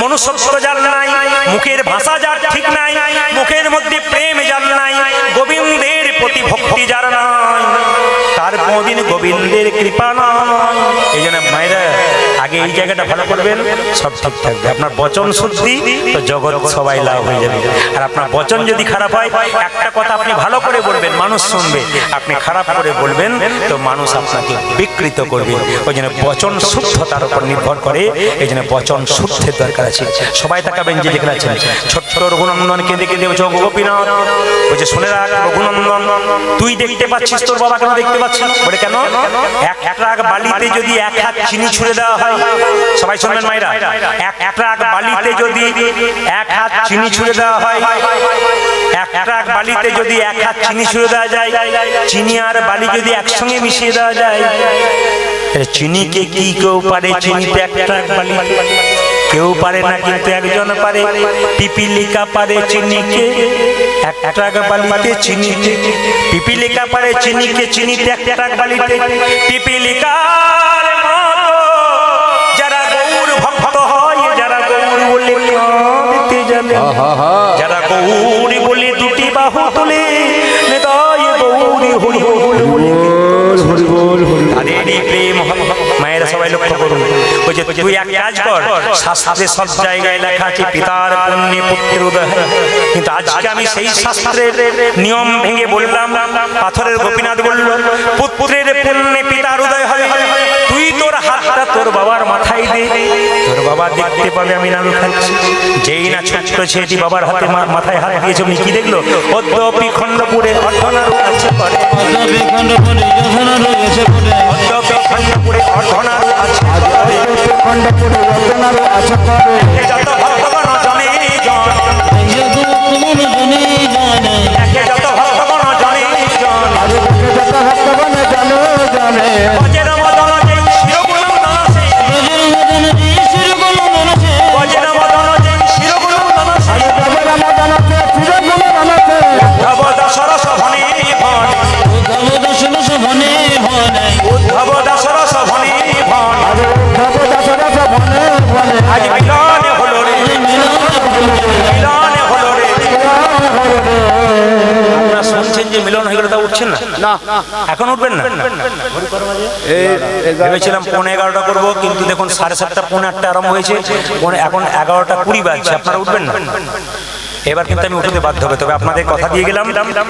মনুষ্যত্ব যার নাই মুখের ভাষা যার ঠিক নাই মুখের মধ্যে প্রেম যার নাই গোবিন্দের প্রতি ভক্তি যার নাই তার কোনদিন গোবিন্দের কৃপা নয় এই জন্য মায়েরা আগে এই জায়গাটা ভালো করবেন সব ঠিক থাকবে আপনার বচন শুদ্ধি তো জগৎ সবাই লাভ হয়ে যাবে আর আপনার বচন যদি খারাপ হয় একটা কথা আপনি ভালো করে বলবেন মানুষ শুনবে আপনি খারাপ করে বলবেন তো মানুষ আপনাকে বিকৃত করবে ওই জন্য বচন শুদ্ধতার উপর নির্ভর করে এই জন্য বচন শুদ্ধের দরকার আছে সবাই তাকাবেন যে যেখানে আছেন ছোট্ট রঘুনন্দন কেঁদে কেঁদে বলছে গোপীনাথ বলছে শুনে রাখ রঘুনন্দন তুই দেখতে পাচ্ছিস তোর বাবা কেন দেখতে পাচ্ছিস বলে কেন এক ট্রাক বালিতে যদি এক হাত চিনি ছুঁড়ে দেওয়া হয় সবাই শুনবেন মায়েরা এক ট্রাক বালিতে যদি এক হাত চিনি ছুঁড়ে দেওয়া হয় এক ট্রাক বালিতে যদি এক হাত চিনি ছুঁড়ে দেওয়া যায় চিনি আর বালি যদি একসঙ্গে মিশিয়ে দেওয়া যায় চিনিকে কি কেউ পারে চিনিতে এক ট্রাক বালিতে কেউ পারে না কিন্তু একজন পারে পিপিলিকা পারে চিনিকে এক ট্রাক বালিতে চিনিতে পিপিলিকা পারে চিনিকে চিনিতে এক ট্রাক বালিতে পিপিলিকার মতো যারা গৌর ভক্ত হয় যারা গৌর বলে কাঁদতে জানে যারা গৌর বলে দুটি বাহু তুলে নিতাই গৌর হরি হরি বলে হরি বল হরি তাদেরই প্রেম মায়েরা সবাই লক্ষ্য করুন ওই যে তুই এক কাজ কর শাস্ত্রে সব জায়গায় লেখা আছে পিতার পুণ্যে পুত্রের উদয় কিন্তু আজকে আমি সেই শাস্ত্রের নিয়ম ভেঙে বললাম পাথরের গোপীনাথ বলল পুত্রের পুণ্যে পিতার উদয় হয় তুই তোর হাতটা তোর বাবার মাথায় দে তোর বাবা দেখতে পাবে আমি নাড়ু খাচ্ছি যেই না ছোট্ট ছেলেটি বাবার হাতে মাথায় হাত দিয়েছে উনি কি দেখলো অদ্যপি খণ্ডপুরে অর্ধনারু আছে করে অদ্যপি খণ্ডপুরে অর্ধনারু আছে করে খণ্ডপুরে রতনার আছে করে যত ভগবান জনে জন একে যত ভগবান জনে জন আরে যত ভক্তগণ জানো জানে বজের মদন যে শিরগুলো নাচে বজের মদন যে শিরগুলো নাচে আরে দেবের মদন আছে চিরগুণ নামতে উদ্ধব দশরস ভনে ভন উদ্ধব দশরস ভনে ভন আরে উদ্ধব দশরথ বনে বনে আজ মিলন হলো রে মিলন হলো রে আপনারা শুনছেন যে মিলন হয়ে গেল তা উঠছেন না এখন উঠবেন না ভেবেছিলাম 11:15 করবো কিন্তু দেখুন 7:30 8:30 আরম্ভ হয়েছে এখন 11:20 বাজছে আপনারা উঠবেন না এবার কিন্তু আমি উঠতে বাধ্য হবে তবে আপনাদের কথা দিয়ে গেলাম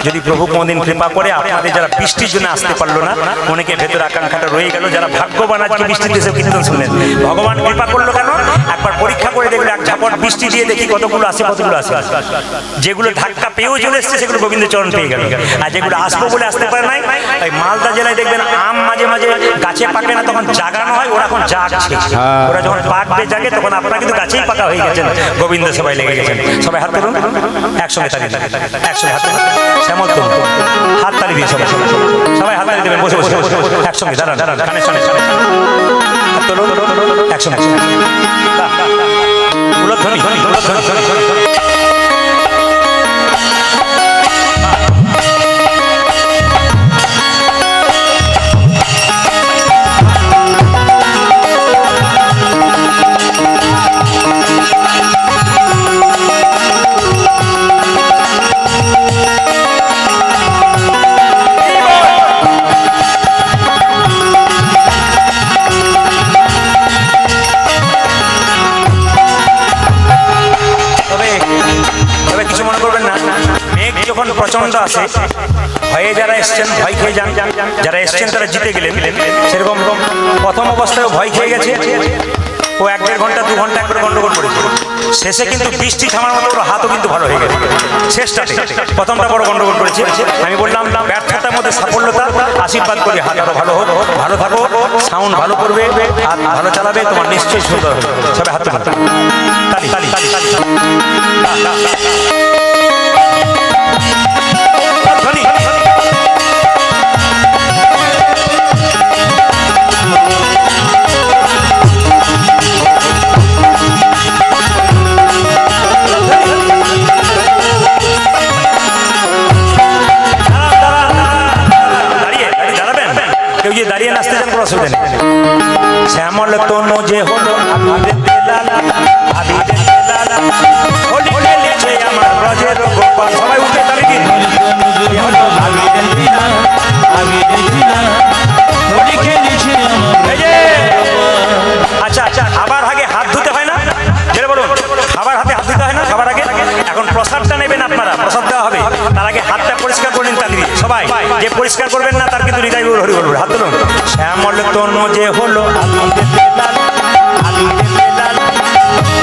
যদি প্রভু কোনদিন কৃপা করে আপনাদের যারা বৃষ্টির জন্য আসতে পারলো না অনেকে ভেতরে আকাঙ্ক্ষাটা রয়ে গেল যারা ভাগ্যবান আজকে বৃষ্টিতে এসে কীর্তন শুনলেন ভগবান কৃপা করলো কেন একবার পরীক্ষা করে দেখলে এক ঝাপট বৃষ্টি দিয়ে দেখি কতগুলো আসে যেগুলো ধাক্কা পেয়েও চলে এসছে সেগুলো গোবিন্দ চরণ পেয়ে গেল আর যেগুলো আসবো বলে আসতে পারে নাই ওই মালদা জেলায় দেখবেন আম মাঝে মাঝে গাছে পাকে না তখন জাগানো হয় ওরা এখন জাগছে ওরা যখন পাকবে জাগে তখন আপনারা কিন্তু গাছেই পাকা হয়ে গেছেন গোবিন্দ সবাই লেগে গেছেন সবাই হাত তুলুন একসঙ্গে তালি একসঙ্গে হাত শ্যামল তুলুন হাত তালি দিয়ে সবাই সবাই হাত তালি দেবেন বসে বসে একসঙ্গে দাঁড়ান দাঁড়ান কানের সঙ্গে হাত তুলুন একসঙ্গে ধ্বনি ধ্বনি ধ্বনি প্রচন্ড আছে, ভয়ে যারা এসছেন ভয় খেয়ে যান, যারা এসছেন তারা জিতে গেলেন। সেরকম প্রথম অবস্থায় ভয় খেয়ে গেছে, ও 1-1.5 ঘন্টা 2 ঘন্টা একবারে গন্ডগোল করেছে। শেষে কিন্তু বৃষ্টি থামার মতো ওর হাতও কিন্তু ভালো হয়ে গেছে শেষটাতে। প্রথমটা বড় গন্ডগোল করেছে, আমি বললাম ব্যর্থতার মধ্যে সাফল্যতা, আশীর্বাদ করি হাত আরো ভালো হোক, ভালো থাকো, সাউন্ড ভালো করবে, হাত ভালো চালাবে, তোমার নিশ্চয়ই সুন্দর হবে। সবাই হাত তুলুন, তালি তালি তালি তালি। ধ্বনি। কেউ যে দাঁড়িয়ে নাচতে চান কোনো অসুবিধা নেই। শ্যামল তনু যে হলো আবিরের লালা, আবিরের লালা, হোলি খেলেছে আমার ব্রজের গোপাল। সবাই উঠে তালি দিন। এই যে, আচ্ছা আচ্ছা, খাবার আগে হাত ধুতে হয় না? যেটা বলুন, খাবার হাতে হাত ধুতে হয় না খাবার আগে? এখন প্রসাদটা নেবেন আপনারা, প্রসাদ দেওয়া হবে, তার আগে হাতটা পরিষ্কার করে নিন তালি দিয়ে। সবাই যে পরিষ্কার করবেন না তার কিন্তু হৃদয় হরি বলবে। হাত তুলুন। শ্যামল তনু যে হলো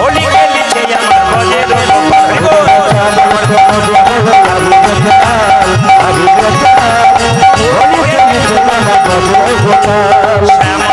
হোলি খেলেছে আমার ব্রজের গোপাল। শ্যামল